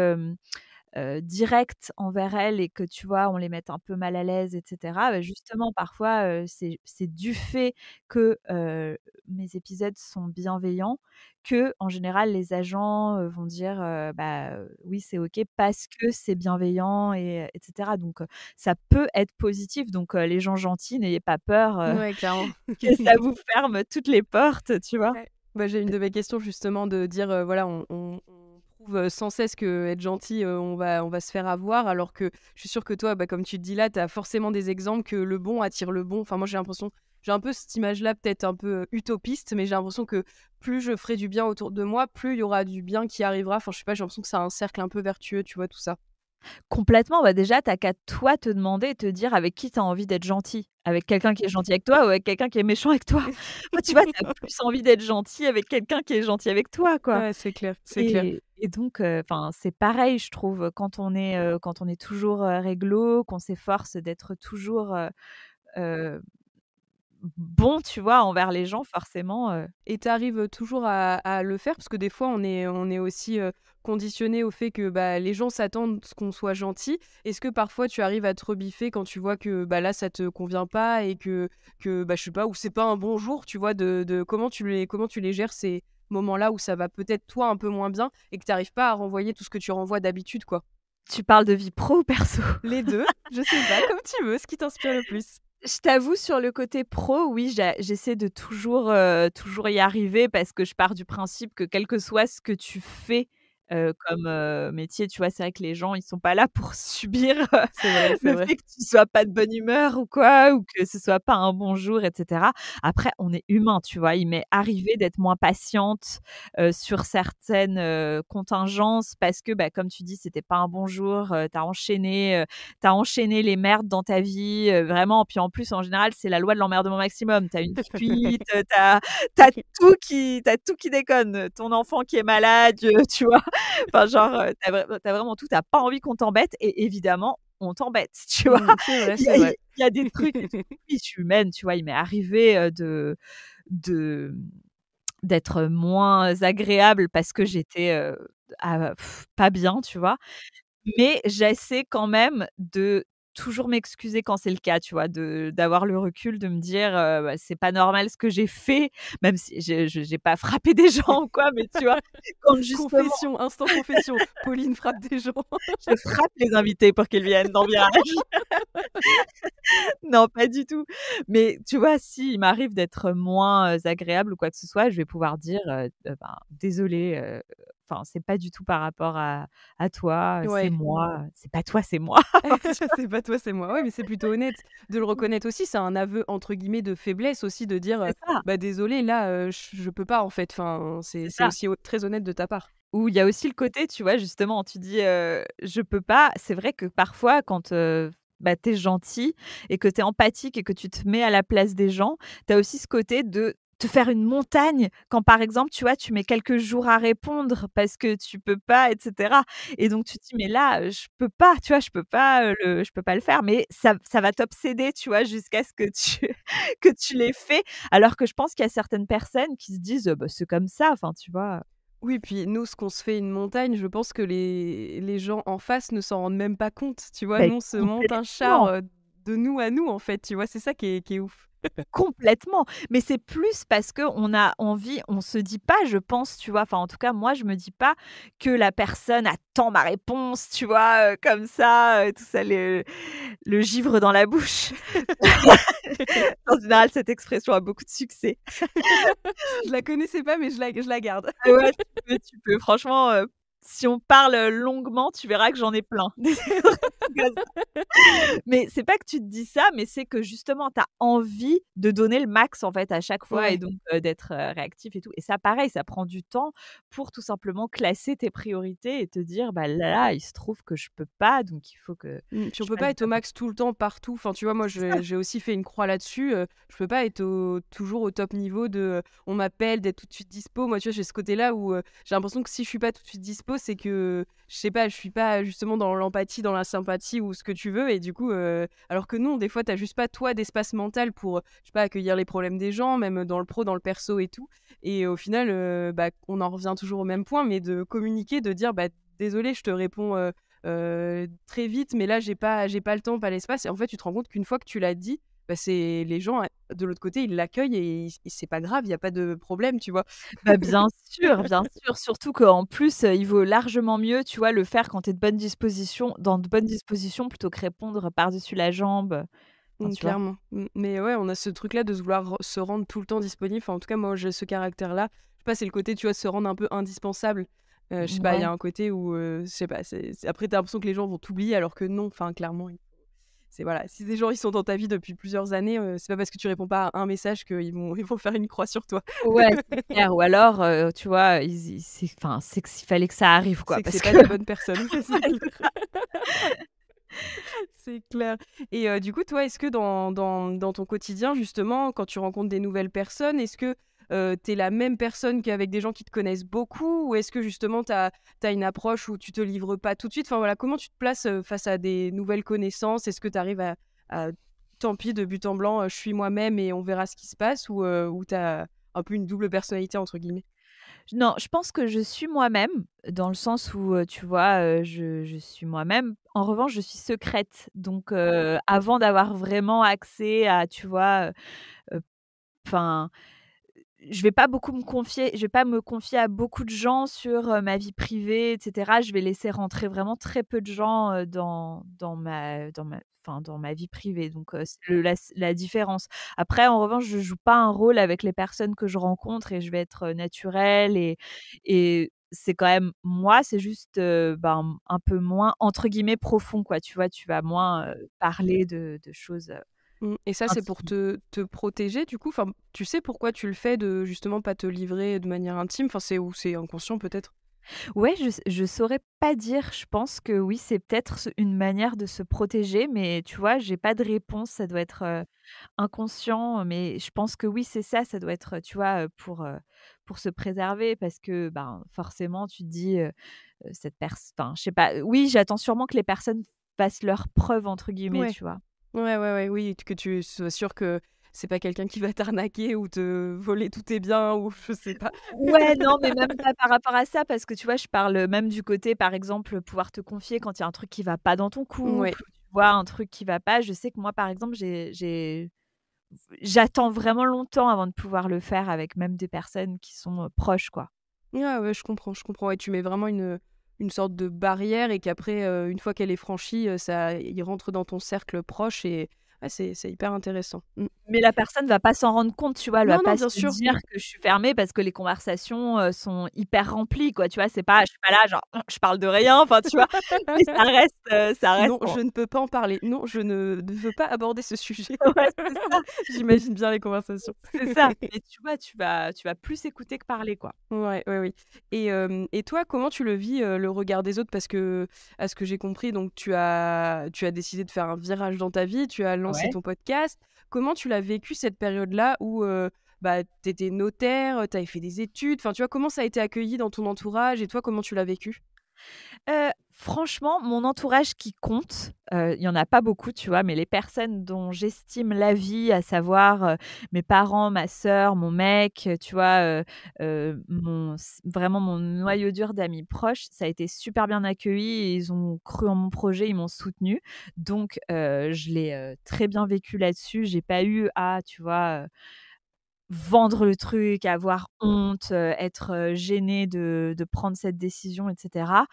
direct envers elles et que, tu vois, on les mette un peu mal à l'aise et cetera, bah, justement parfois, c'est du fait que, mes épisodes sont bienveillants que en général les agents, vont dire, bah, «Oui, c'est OK» parce que c'est bienveillant et cetera. Donc ça peut être positif. Donc les gens gentils, n'ayez pas peur, Ouais, clairement. que ça vous ferme toutes les portes, tu vois? Ouais. Bah, j'ai une de mes questions justement de dire, voilà, on prouve, sans cesse qu'être gentil, on va se faire avoir alors que je suis sûre que toi, bah, comme tu te dis là, tu as forcément des exemples que le bon attire le bon. Enfin, moi, j'ai un peu cette image-là peut-être un peu, utopiste, mais j'ai l'impression que plus je ferai du bien autour de moi, plus il y aura du bien qui arrivera. Enfin, je sais pas, j'ai l'impression que c'est un cercle un peu vertueux, tu vois, tout ça. Complètement, bah, déjà, tu as qu'à toi te demander et te dire avec qui tu as envie d'être gentil. Avec quelqu'un qui est gentil avec toi ou avec quelqu'un qui est méchant avec toi? Moi, tu vois, tu as plus envie d'être gentil avec quelqu'un qui est gentil avec toi, quoi. Ouais, c'est clair, c'est clair. Et donc enfin, c'est pareil, je trouve, quand on est toujours, réglo, qu'on s'efforce d'être toujours, heu, bon, tu vois, envers les gens, forcément, Et tu arrives, toujours à le faire? Parce que des fois, on est aussi, conditionnés au fait que, bah, les gens s'attendent à ce qu'on soit gentil. Est-ce que parfois tu arrives à te rebiffer quand tu vois que, bah, là, ça te convient pas et que, bah, je sais pas, ou c'est pas un bon jour, tu vois? De comment tu les gères ces moments-là où ça va peut-être, toi, un peu moins bien et que tu arrives pas à renvoyer tout ce que tu renvoies d'habitude, quoi? tu parles de vie pro ou perso? Les 2, je sais pas, comme tu veux, ce qui t'inspire le plus. Je t'avoue sur le côté pro, oui, j'essaie de toujours y arriver parce que je pars du principe que quel que soit ce que tu fais, comme, métier, tu vois? C'est vrai que les gens, ils sont pas là pour subir, C'est vrai, c'est le vrai. fait que tu sois pas de bonne humeur ou quoi, ou que ce soit pas un bon jour et cetera. Après, on est humain, tu vois? Il m'est arrivé d'être moins patiente, sur certaines, contingences parce que, bah, comme tu dis, c'était pas un bon jour, tu as enchaîné les merdes dans ta vie, vraiment. Puis en plus, en général, c'est la loi de l'emmerdement maximum. Tu as une fuite, tu tout qui déconne, ton enfant qui est malade, tu vois? Enfin genre, tu as vraiment tout, tu as pas envie qu'on t'embête et évidemment, on t'embête, tu vois? C'est vrai, Il y c'est a vrai. il y a des trucs et tout. Oui, je suis humaine, tu vois? Il m'est arrivé, de d'être moins agréable parce que j'étais, pas bien, tu vois? Mais j'essaie quand même de toujours m'excuser quand c'est le cas, tu vois? D'avoir le recul, de me dire, «Bah, c'est pas normal ce que j'ai fait», même si j'ai pas frappé des gens ou quoi, mais tu vois? Quand justement Confession, instant confession, Pauline frappe des gens. je frappe les invités pour qu'ils viennent dans Virage. Non, pas du tout. Mais tu vois, s'il m'arrive d'être moins, agréable ou quoi que ce soit, je vais pouvoir dire, ben: «Désolée, enfin, c'est pas du tout par rapport à toi, c'est Ouais. moi, c'est pas toi, c'est moi». Tu vois? C'est pas toi, c'est moi. Ouais, mais c'est plutôt honnête de le reconnaître aussi. C'est un aveu entre guillemets «de faiblesse» aussi de dire, C'est ça, «Bah, désolé là, je peux pas en fait». Enfin, c'est c'est c'est ça. aussi très honnête de ta part. Ou il y a aussi le côté, tu vois, justement, tu dis, «Je peux pas». C'est vrai que parfois quand, bah, tu es gentil et que tu es empathique et que tu te mets à la place des gens, tu as aussi ce côté de te faire une montagne quand, par exemple, tu vois, tu mets quelques jours à répondre parce que tu peux pas et cetera et donc tu te dis: «Mais là, je peux pas», tu vois? Je peux pas le faire, mais ça va t'obséder, tu vois? Jusqu'à ce que tu que tu l'aies fait. Alors que je pense qu'il y a certaines personnes qui se disent: «Bah, c'est comme ça», enfin, tu vois? Oui, puis nous, ce qu'on se fait une montagne, je pense que les gens en face ne s'en rendent même pas compte, tu vois? Beh, Nous, on se monte un char, complètement. de nous à nous, en fait, tu vois? C'est ça qui est ouf. Complètement, mais c'est plus parce qu'on a envie on se dit pas, je pense, tu vois? Enfin, en tout cas, moi, je me dis pas que la personne attend ma réponse, tu vois? Comme ça, tout ça, le givre dans la bouche. En général, cette expression a beaucoup de succès. Je la connaissais pas, mais je la garde. Ouais, tu peux. Franchement, si on parle, longuement, tu verras que j'en ai plein. Mais c'est pas que tu te dis ça, mais c'est que justement, tu as envie de donner le max, en fait, à chaque fois et Ouais. donc d'être, réactif et tout et ça, pareil, ça prend du temps pour tout simplement classer tes priorités et te dire: «Bah, là, il se trouve que je peux pas, donc il faut que Puis on je peut fasse pas être au d'abord». max tout le temps, partout. Enfin, tu vois, moi, C'est ça. j'ai aussi fait une croix là-dessus, je peux pas être toujours au top niveau de, on m'appelle, d'être tout de suite dispo. Moi, tu vois, j'ai ce côté-là où, j'ai l'impression que si je suis pas tout de suite dispo, c'est que, je sais pas, je suis pas justement dans l'empathie, dans la sympathie ou ce que tu veux et du coup, alors que non, des fois, tu juste pas, toi, d'espace mental pour, je sais pas, accueillir les problèmes des gens, même dans le pro, dans le perso et tout et au final, bah, on en revient toujours au même point, mais de communiquer, de dire: «Bah, désolé, je te réponds, très vite, mais là j'ai pas le temps, pas l'espace et en fait, tu te rends compte qu'une fois que tu l'as dit, bah, c'est les gens, de l'autre côté, ils l'accueillent et c'est pas grave, il y a pas de problème, tu vois? Bah, bien sûr, surtout qu'en plus, il vaut largement mieux, tu vois, le faire quand tu es de bonne disposition dans de bonnes dispositions plutôt que répondre par-dessus la jambe, enfin, tu vois? Clairement. Mais ouais, on a ce truc-là de se vouloir se rendre tout le temps disponible. Enfin, en tout cas, moi, j'ai ce caractère-là. Je sais pas, c'est le côté, tu vois, se rendre un peu indispensable. Je sais pas, il y Ouais. a un côté où, je sais pas, après, tu as l'impression que les gens vont t'oublier alors que non. Enfin, clairement, c'est voilà, si des gens, ils sont dans ta vie depuis plusieurs années, c'est pas parce que tu réponds pas à un message qu'ils vont ils vont faire une croix sur toi. Ouais, c'est clair ou alors, tu vois, ils c'est qu'il fallait que ça arrive, quoi, C'est que c'est parce pas que les bonnes personnes. C'est ouais, clair. C'est clair et du coup, toi, est-ce que dans ton quotidien, justement, quand tu rencontres des nouvelles personnes, est-ce que, tu es la même personne qu'avec des gens qui te connaissent beaucoup? Ou est-ce que justement tu as une approche où tu te livres pas tout de suite? Enfin voilà, comment tu te places, face à des nouvelles connaissances? Est-ce que tu arrives à tant pis, de but en blanc, je suis moi-même et on verra ce qui se passe? Ou tu as un peu une «double personnalité» entre guillemets? non, je pense que je suis moi-même, dans le sens où, tu vois, je suis moi-même. En revanche, je suis secrète, donc avant d'avoir vraiment accès à, tu vois, enfin, je vais pas me confier à beaucoup de gens sur, ma vie privée et cetera. Je vais laisser rentrer vraiment très peu de gens, dans ma vie privée, donc c'est la différence. Après, en revanche, je joue pas un rôle avec les personnes que je rencontre et je vais être, naturelle et c'est quand même moi, c'est juste, ben, un peu moins entre guillemets «profond», quoi, tu vois? Tu vas moins, parler de choses, Et ça, c'est pour intimes. te protéger du coup? Enfin, tu sais pourquoi tu le fais de justement pas te livrer de manière intime? Enfin, c'est inconscient peut-être? Ouais, je saurais pas dire. Je pense que oui, c'est peut-être une manière de se protéger, mais tu vois, j'ai pas de réponse. Ça doit être, inconscient, mais je pense que oui, c'est ça. Ça doit être, tu vois, pour se préserver parce que, ben, forcément, tu te dis, cette personne, enfin, je sais pas, oui, j'attends sûrement que les personnes fassent leurs «preuves» entre guillemets, Ouais. tu vois? Ouais, oui, que tu sois sûr que c'est pas quelqu'un qui va t'arnaquer ou te voler tous tes biens ou je sais pas. Ouais, non, mais même pas par rapport à ça, parce que tu vois, je parle même du côté, par exemple, pouvoir te confier quand il y a un truc qui va pas dans ton Ouais. couple, ou tu vois un truc qui va pas. Je sais que moi, par exemple, j'attends vraiment longtemps avant de pouvoir le faire avec même des personnes qui sont, proches, quoi. Ouais, je comprends. Ouais, tu mets vraiment une sorte de barrière et qu'après, une fois qu'elle est franchie, ça il rentre dans ton cercle proche et ouais, c'est hyper intéressant. Mais la personne va pas s'en rendre compte, tu vois? Elle va Non, non, pas bien se sûr. dire que je suis fermée parce que les conversations, sont hyper remplies, quoi, tu vois? C'est pas Je suis pas là genre: «Je parle de rien», enfin, tu vois? Mais ça reste Non, je ne peux pas en parler. Non, je ne veux pas aborder ce sujet. ouais, c'est ça. Mais J'imagine bien les conversations. c'est ça. Et tu vois, tu vas plus écouter que parler, quoi. Ouais, ouais, oui et toi, comment tu le vis, le regard des autres? Parce que, à ce que j'ai compris, donc tu as décidé de faire un virage dans ta vie, tu as lancé Ouais. ton podcast. Comment tu l'as vécu cette période-là où, bah, tu étais notaire, tu avais fait des études, enfin, tu vois, comment ça a été accueilli dans ton entourage et toi, comment tu l'as vécu? Franchement, mon entourage qui compte, il y en a pas beaucoup, tu vois? Mais les personnes dont j'estime l'avis, à savoir, mes parents, ma sœur, mon mec, tu vois? Mon s Vraiment mon noyau dur d'amis proches, ça a été super bien accueilli et ils ont cru en mon projet, ils m'ont soutenue. Donc je l'ai, très bien vécu là-dessus. J'ai pas eu à, tu vois, vendre le truc, avoir honte, être, gênée de prendre cette décision et cetera.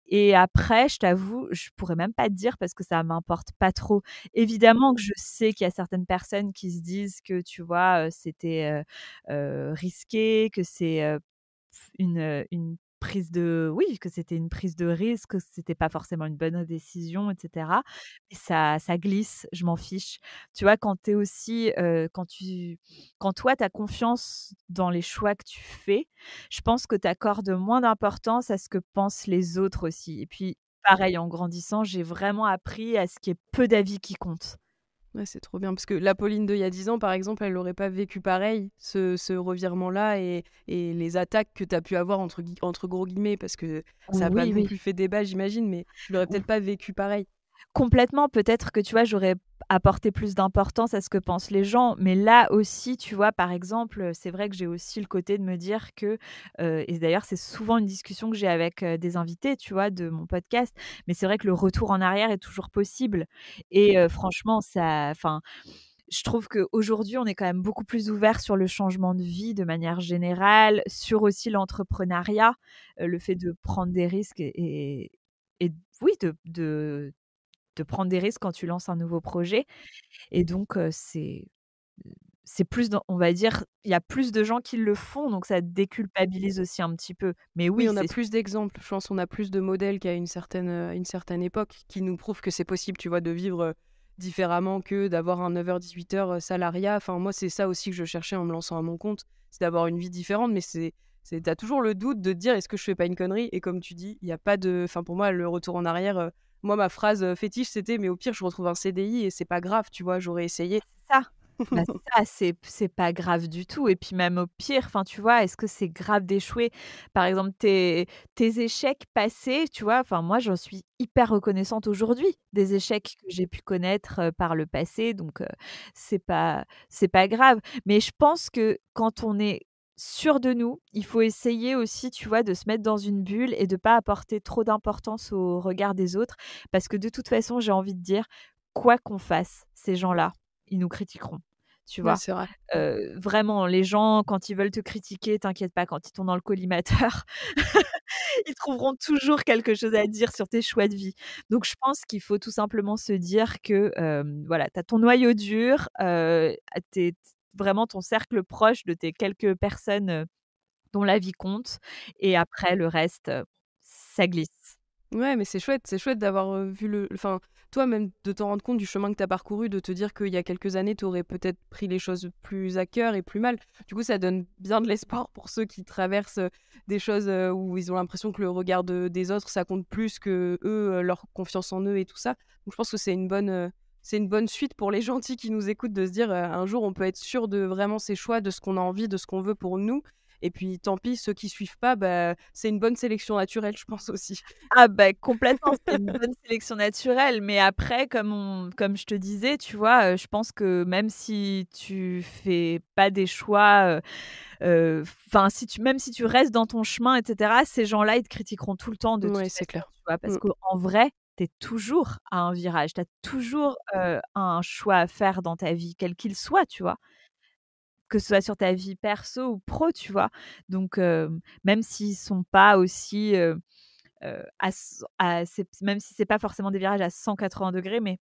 Et après, je t'avoue, je pourrais même pas te dire parce que ça m'importe pas trop. Évidemment que je sais qu'il y a certaines personnes qui se disent que, tu vois, c'était, risqué, que c'est, une prise de oui, que c'était une prise de risque, que c'était pas forcément une bonne décision et cetera. Mais ça glisse, je m'en fiche. Tu vois, quand tu es aussi, quand toi, tu as confiance dans les choix que tu fais, je pense que tu accordes moins d'importance à ce que pensent les autres aussi. Et puis, pareil, en grandissant, j'ai vraiment appris à ce qu'il y ait peu d'avis qui comptent. Ouais, c'est trop bien parce que la Pauline d'il y a 10 ans, par exemple, elle aurait pas vécu pareil, ce revirement-là et les attaques que tu as pu avoir entre gros guillemets parce que ça a pas Oui, non oui. plus fait débat, j'imagine, mais tu l'aurais peut-être pas vécu pareil. Complètement, peut-être que, tu vois, j'aurais apporté plus d'importance à ce que pensent les gens, mais là aussi, tu vois, par exemple, c'est vrai que j'ai aussi le côté de me dire que, et d'ailleurs, c'est souvent une discussion que j'ai avec, des invités, tu vois, de mon podcast, mais c'est vrai que le retour en arrière est toujours possible et franchement, je trouve qu'aujourd'hui, on est quand même beaucoup plus ouvert sur le changement de vie de manière générale, sur aussi l'entrepreneuriat, le fait de prendre des risques et oui, de prendre des risques quand tu lances un nouveau projet et donc c'est plus dans on va dire, il y a plus de gens qui le font, donc ça déculpabilise aussi un petit peu. Mais Oui, oui, on a c'est plus d'exemples, je pense, on a plus de modèles qu'à une certaine époque qui nous prouvent que c'est possible, tu vois, de vivre, différemment que d'avoir un 9h-18h, salariat. Enfin, moi, c'est ça aussi que je cherchais en me lançant à mon compte, c'est d'avoir une vie différente, mais c'est tu toujours le doute de te dire: «Est-ce que je fais pas une connerie?» Et comme tu dis, il y a pas de enfin, pour moi, le retour en arrière, moi, ma phrase, fétiche, c'était: «Mais au pire, je retrouve un CDI et c'est pas grave», tu vois? J'aurais essayé. c'est ça. Bah, c'est ça, c'est pas grave du tout et puis même au pire, enfin, tu vois, est-ce que c'est grave d'échouer? Par exemple, tes échecs passés, tu vois? Enfin, moi, j'en suis hyper reconnaissante aujourd'hui, des échecs que j'ai pu connaître, par le passé donc c'est pas grave. Mais je pense que quand on est sûr de nous, il faut essayer aussi, tu vois, de se mettre dans une bulle et de pas apporter trop d'importance au regard des autres parce que de toute façon, j'ai envie de dire, quoi qu'on fasse, ces gens-là, ils nous critiqueront. Tu Ouais, vois? c'est vrai. Vraiment, les gens, quand ils veulent te critiquer, t'inquiète pas, quand ils tombent dans le collimateur, ils trouveront toujours quelque chose à dire sur tes choix de vie. Donc je pense qu'il faut tout simplement se dire que, voilà, tu as ton noyau dur, tu vraiment ton cercle proche de tes quelques personnes, dont la vie compte et après le reste, ça glisse. Ouais, mais c'est chouette d'avoir, vu enfin, toi même de t'en rendre compte du chemin que tu as parcouru, de te dire qu'il y a quelques années, tu aurais peut-être pris les choses plus à cœur et plus mal. Du coup, ça donne bien de l'espoir pour ceux qui traversent, des choses, où ils ont l'impression que le regard des autres, ça compte plus qu'eux, leur confiance en eux et tout ça. Donc je pense que c'est une bonne suite pour les gentils qui nous écoutent de se dire, un jour, on peut être sûr de vraiment ses choix, de ce qu'on a envie, de ce qu'on veut pour nous et puis tant pis, ceux qui suivent pas, bah, c'est une bonne sélection naturelle, je pense aussi. Ah bah, complètement, c'est une bonne sélection naturelle, mais après comme je te disais, tu vois, je pense que même si tu fais pas des choix, enfin si tu même si tu restes dans ton chemin et cetera, ces gens-là, ils te critiqueront tout le temps de toute Ouais, c'est façon, clair. tu vois? Parce Mmh. qu'en vrai, tu es toujours à un virage, tu as toujours, un choix à faire dans ta vie, quel qu'il soit, tu vois? Que ce soit sur ta vie perso ou pro, tu vois? Donc même s'ils sont pas aussi, c'est même si c'est pas forcément des virages à 180°, mais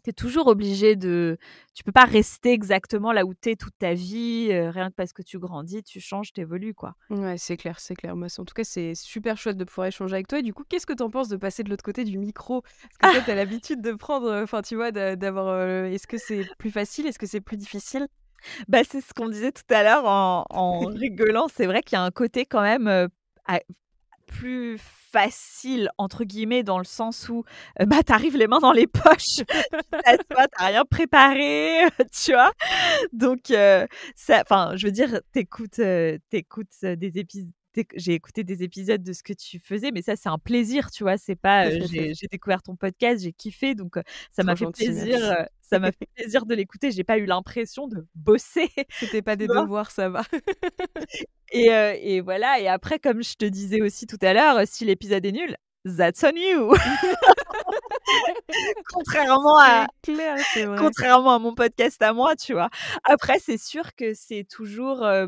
tu es toujours obligé de tu peux pas rester exactement là où tu es toute ta vie, rien que parce que tu grandis, tu changes, tu évolues, quoi. Ouais, c'est clair, c'est clair. Moi, en tout cas, c'est super chouette de pouvoir échanger avec toi et du coup, qu'est-ce que tu en penses de passer de l'autre côté du micro? Parce que toi, tu as l'habitude de prendre, enfin, tu vois, d'avoir, est-ce que c'est plus facile? Est-ce que c'est plus difficile? Bah, c'est ce qu'on disait tout à l'heure en rigolant. C'est vrai qu'il y a un côté quand même, à plus «facile» entre guillemets dans le sens où, bah, tu arrives les mains dans les poches, tu t'assois, tu as rien préparé, tu vois? Donc ça enfin, je veux dire, tu écoutes, des j'ai écouté des épisodes de ce que tu faisais, mais ça, c'est un plaisir, tu vois? C'est pas, j'ai découvert ton podcast, j'ai kiffé, donc ça Trop m'a fait gentil, plaisir, merci. ça m'a fait plaisir de l'écouter. J'ai pas eu l'impression de bosser, C'était pas tu des vois? devoirs, ça va. Et voilà, et après, comme je te disais aussi tout à l'heure, si l'épisode est nul, that's on you. Contrairement à C'est clair, c'est vrai. Contrairement à mon podcast à moi, tu vois? Après, c'est sûr que c'est toujours un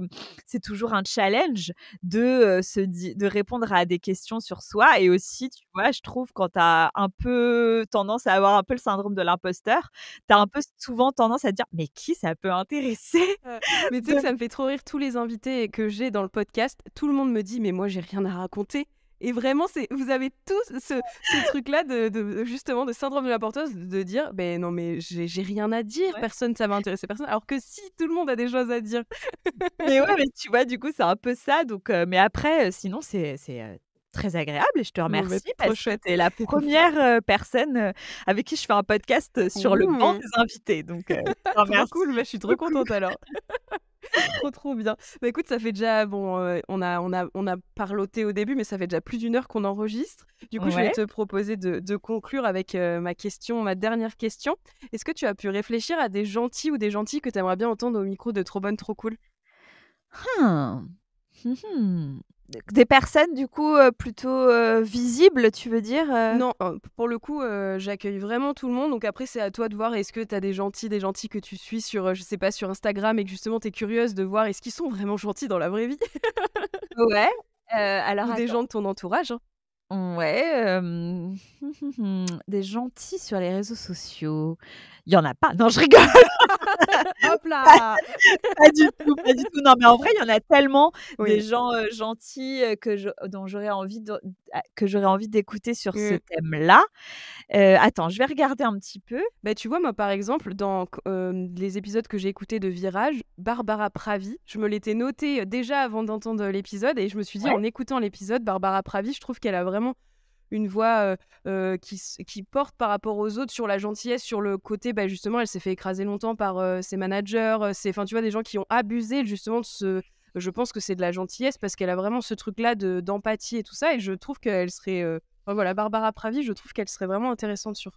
challenge de répondre à des questions sur soi, et aussi, tu vois, je trouve quand tu as un peu tendance à avoir un peu le syndrome de l'imposteur, tu as un peu souvent tendance à te dire: «Mais qui ça peut intéresser?» Mais tu sais que de ça me fait trop rire tous les invités que j'ai dans le podcast, tout le monde me dit: «Mais moi j'ai rien à raconter» et vraiment vous avez tous ce truc-là de justement de syndrome de l'imposteur, de dire: «Beh non mais j'ai rien à dire, Ouais. personne ça va intéresser personne», alors que si, tout le monde a des choses à dire. Mais ouais, mais tu vois, du coup, c'est un peu ça, donc mais après, sinon c'est très agréable, et je te Bon beh, remercie trop parce que chouette. tu es la première personne, avec qui je fais un podcast, sur le banc Mmh. des invités, donc je te Trop remercie cool, bah, je suis trop beaucoup. contente alors. Trop, trop bien. Bah, écoute, ça fait déjà bon, on a parloté au début, mais ça fait déjà plus d'1 heure qu'on enregistre. Du coup, je vais Ouais. te proposer de conclure avec, ma dernière question. Est-ce que tu as pu réfléchir à des gentils ou des gentilles que tu aimerais bien entendre au micro de Trop bonne, trop cool? Mmh. Mmh mh. Des personnes du coup, plutôt, visibles, tu veux dire, Non, pour le coup, j'accueille vraiment tout le monde, donc après c'est à toi de voir est-ce que tu as des gentils que tu suis sur, je sais pas, sur Instagram et que justement tu es curieuse de voir est-ce qu'ils sont vraiment gentils dans la vraie vie? Ouais, alors Ou des attends. gens de ton entourage, hein? Ouais, des gentils sur les réseaux sociaux, il y en a pas. Non, je rigole. Hop là! Pas du tout, pas du tout. Non, mais en vrai, il y en a tellement des Oui. gens, gentils, dont j'aurais envie d'écouter sur ce Mmh. thème-là. Attends, je vais regarder un petit peu. Bah, tu vois, moi, par exemple, dans les épisodes que j'ai écoutés de Virage, Barbara Pravi, je me l'étais noté déjà avant d'entendre l'épisode et je me suis dit, Ouais, en écoutant l'épisode, Barbara Pravi, je trouve qu'elle a vraiment une voix qui porte par rapport aux autres sur la gentillesse, sur le côté, bah, justement, elle s'est fait écraser longtemps par ses managers, enfin, tu vois, des gens qui ont abusé justement de ce. Je pense que c'est de la gentillesse parce qu'elle a vraiment ce truc-là d'empathie et tout ça, et je trouve qu'elle serait. Enfin, voilà, Barbara Pravi, je trouve qu'elle serait vraiment intéressante sur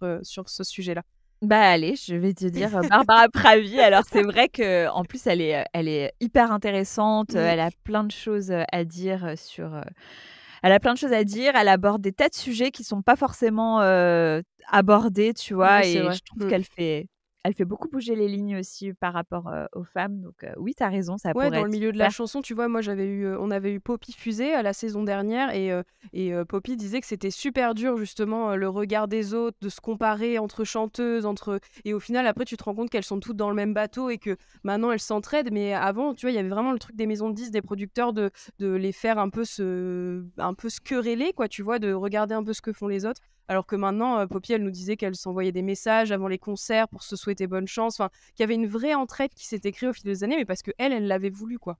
ce sujet-là. bah, allez, je vais te dire, Barbara Pravi. Alors c'est vrai qu'en plus elle est hyper intéressante, Mmh. elle a plein de choses, à dire, elle a plein de choses à dire, elle aborde des tas de sujets qui sont pas forcément, abordés, tu Oui, vois? c'est Et vrai. je trouve Mmh. qu'elle fait beaucoup bouger les lignes aussi par rapport, aux femmes, donc oui, tu as raison, ça Ouais, pourrait dans le être milieu de la super. chanson, tu vois, moi on avait eu Poppy Fusée à la saison dernière et Poppy disait que c'était super dur justement le regard des autres, de se comparer entre chanteuses, et au final après tu te rends compte qu'elles sont toutes dans le même bateau et que maintenant elles s'entraident, mais avant, tu vois, il y avait vraiment le truc des maisons de disques, des producteurs de les faire un peu se quereller quoi, tu vois, de regarder un peu ce que font les autres. Alors que maintenant, Poppy, elle nous disait qu'elle s'envoyait des messages avant les concerts pour se souhaiter bonne chance. Enfin, qu'il y avait une vraie entraide qui s'était créée au fil des années, mais parce qu'elle, elle l'avait voulu, quoi.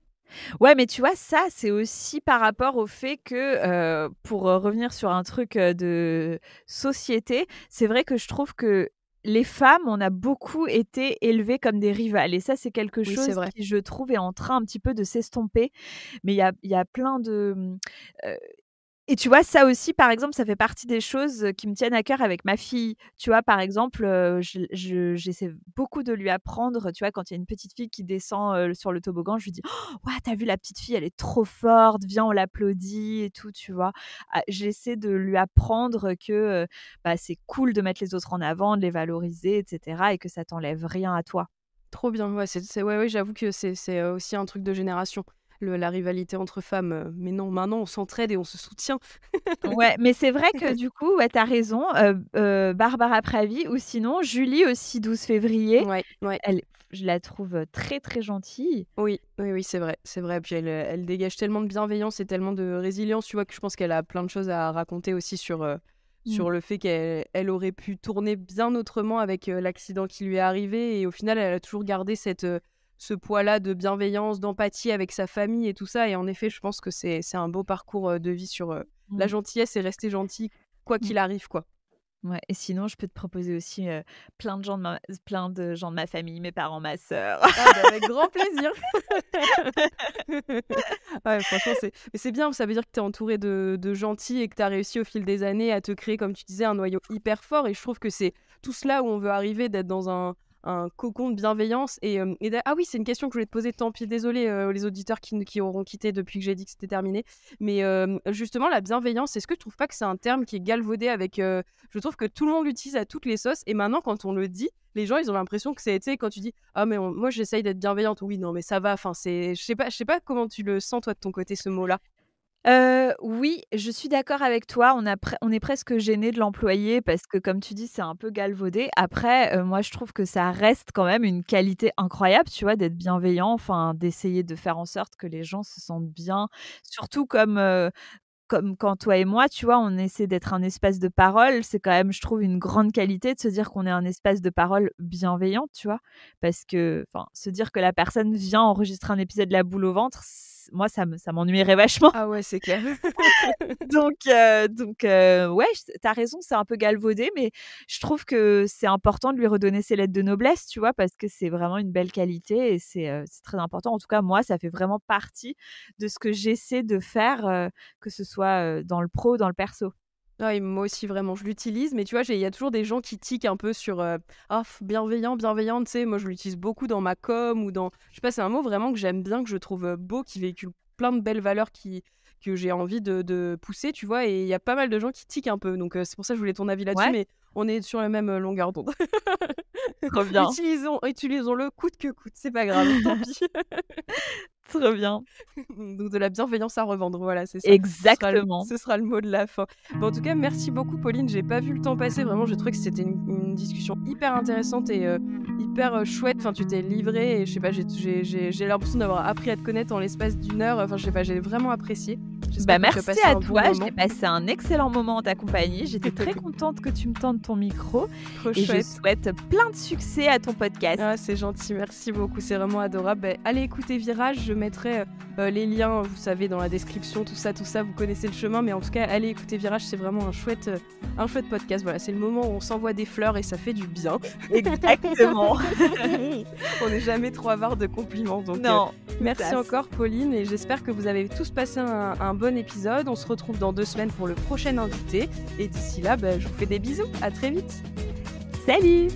Ouais, mais tu vois, ça, c'est aussi par rapport au fait que, pour, revenir sur un truc, de société, c'est vrai que je trouve que les femmes, on a beaucoup été élevées comme des rivales, et ça, c'est quelque Oui, c'est chose vrai. qui, je trouve, est en train un petit peu de s'estomper. Mais il y a plein de, et tu vois, ça aussi, par exemple, ça fait partie des choses, qui me tiennent à cœur avec ma fille. Tu vois, par exemple, j'essaie beaucoup de lui apprendre, tu vois, quand il y a une petite fille qui descend, sur le toboggan, je lui dis: «Oh, waouh, tu vu la petite fille, elle est trop forte, viens, on l'applaudit et tout», tu vois? Ah, j'essaie de lui apprendre que, bah, c'est cool de mettre les autres en avant, de les valoriser et cetera, et que ça t'enlève rien à toi. Trop bien. Ouais, ouais, ouais, j'avoue que c'est aussi un truc de génération, la rivalité entre femmes. Mais non, maintenant, on s'entraide et on se soutient. Ouais, mais c'est vrai que du coup, ouais, tu as raison, Barbara Pravi, ou sinon Julie aussi, 12 février. Ouais, ouais. Elle Je la trouve, très, très gentille. Oui, oui, oui, c'est vrai, c'est vrai. Puis elle dégage tellement de bienveillance et tellement de résilience, tu vois, que je pense qu'elle a plein de choses à raconter aussi Mmh. sur le fait qu'elle aurait pu tourner bien autrement avec l'accident qui lui est arrivé. Et au final, elle a toujours gardé ce poids-là de bienveillance, d'empathie avec sa famille et tout ça. Et en effet, je pense que c'est un beau parcours de vie sur la Mmh. gentillesse et rester gentil, quoi Mmh. qu'il arrive, quoi. Ouais et sinon, je peux te proposer aussi, plein de gens de ma famille, mes parents, ma sœur. Ah bah, avec grand plaisir. Ouais, franchement, c'est bien, ça veut dire que tu es entouré de gentils et que tu as réussi au fil des années à te créer, comme tu disais, un noyau hyper fort et je trouve que c'est tout cela où on veut arriver, d'être dans un cocon de bienveillance ah oui, c'est une question que je voulais te poser, tant pis, désolée, les auditeurs qui auront quitté depuis que j'ai dit que c'était terminé. Mais justement, la bienveillance, est-ce que tu trouves pas que c'est un terme qui est galvaudé avec, je trouve que tout le monde l'utilise à toutes les sauces et maintenant quand on le dit, les gens, ils ont l'impression que c'est, tu sais, quand tu dis: «Ah mais moi j'essaye d'être bienveillante». Oui, non mais ça va, enfin c'est je sais pas comment tu le sens toi de ton côté ce mot-là? Oui, je suis d'accord avec toi. On est presque gêné de l'employer parce que comme tu dis, c'est un peu galvaudé. Après, moi je trouve que ça reste quand même une qualité incroyable, tu vois, d'être bienveillant, enfin d'essayer de faire en sorte que les gens se sentent bien. Surtout comme quand toi et moi, tu vois, on essaie d'être un espace de parole, c'est quand même, je trouve, une grande qualité de se dire qu'on est un espace de parole bienveillant, tu vois? Parce que, enfin, se dire que la personne vient enregistrer un épisode de La Boule au ventre, moi, ça m'ennuierait vachement. Ah ouais, c'est clair. Ouais, tu raison, c'est un peu galvaudé, mais je trouve que c'est important de lui redonner ses lettres de noblesse, tu vois? Parce que c'est vraiment une belle qualité et c'est très important. En tout cas, moi, ça fait vraiment partie de ce que j'essaie de faire, que ce soit, dans le pro ou dans le perso. Ah et moi aussi vraiment, je l'utilise, mais tu vois, il y a toujours des gens qui tiquent un peu sur, «Ah bienveillant, bienveillante», tu sais? Moi, je l'utilise beaucoup dans ma com ou dans je sais pas, c'est un mot vraiment que j'aime bien, que je trouve, beau, qui véhicule plein de belles valeurs que j'ai envie de pousser, tu vois? Et il y a pas mal de gens qui tiquent un peu, donc c'est pour ça que je voulais ton avis là-dessus, Ouais, mais on est sur la même, longueur d'onde. trop bien, Utilisons-le coûte que coûte, c'est pas grave, tant pis. trop bien. Donc de la bienveillance à revendre, voilà, c'est ça. Exactement. Ce sera le mot de la fin. Bon, en tout cas, merci beaucoup Pauline, j'ai pas vu le temps passer, vraiment, j'ai trouvé que c'était une discussion hyper intéressante et hyper, chouette. Enfin, tu t'es livrée et je sais pas, j'ai l'impression d'avoir appris à te connaître en l'espace d'une heure, enfin, je sais pas, j'ai vraiment apprécié. Bah, J'espère que tu as merci passé à un bon toi, moment. j'ai passé un excellent moment en ta compagnie. J'étais très contente que tu me tendes ton micro Trop et je chouette. souhaite plein de succès à ton podcast. Ah, c'est gentil, merci beaucoup, c'est vraiment adorable. Allez écouter Virage, je mettrai les liens, vous savez, dans la description, tout ça, vous connaissez le chemin, mais en tout cas, allez écouter Virage, c'est vraiment un chouette podcast. Voilà, c'est le moment où on s'envoie des fleurs et ça fait du bien. Exactement. On n'est jamais trop avare de compliments, donc Non. merci encore Pauline et j'espère que vous avez tous passé un bon épisode. On se retrouve dans 2 semaines pour le prochain invité et d'ici là, je vous fais des bisous, à très vite. Salut!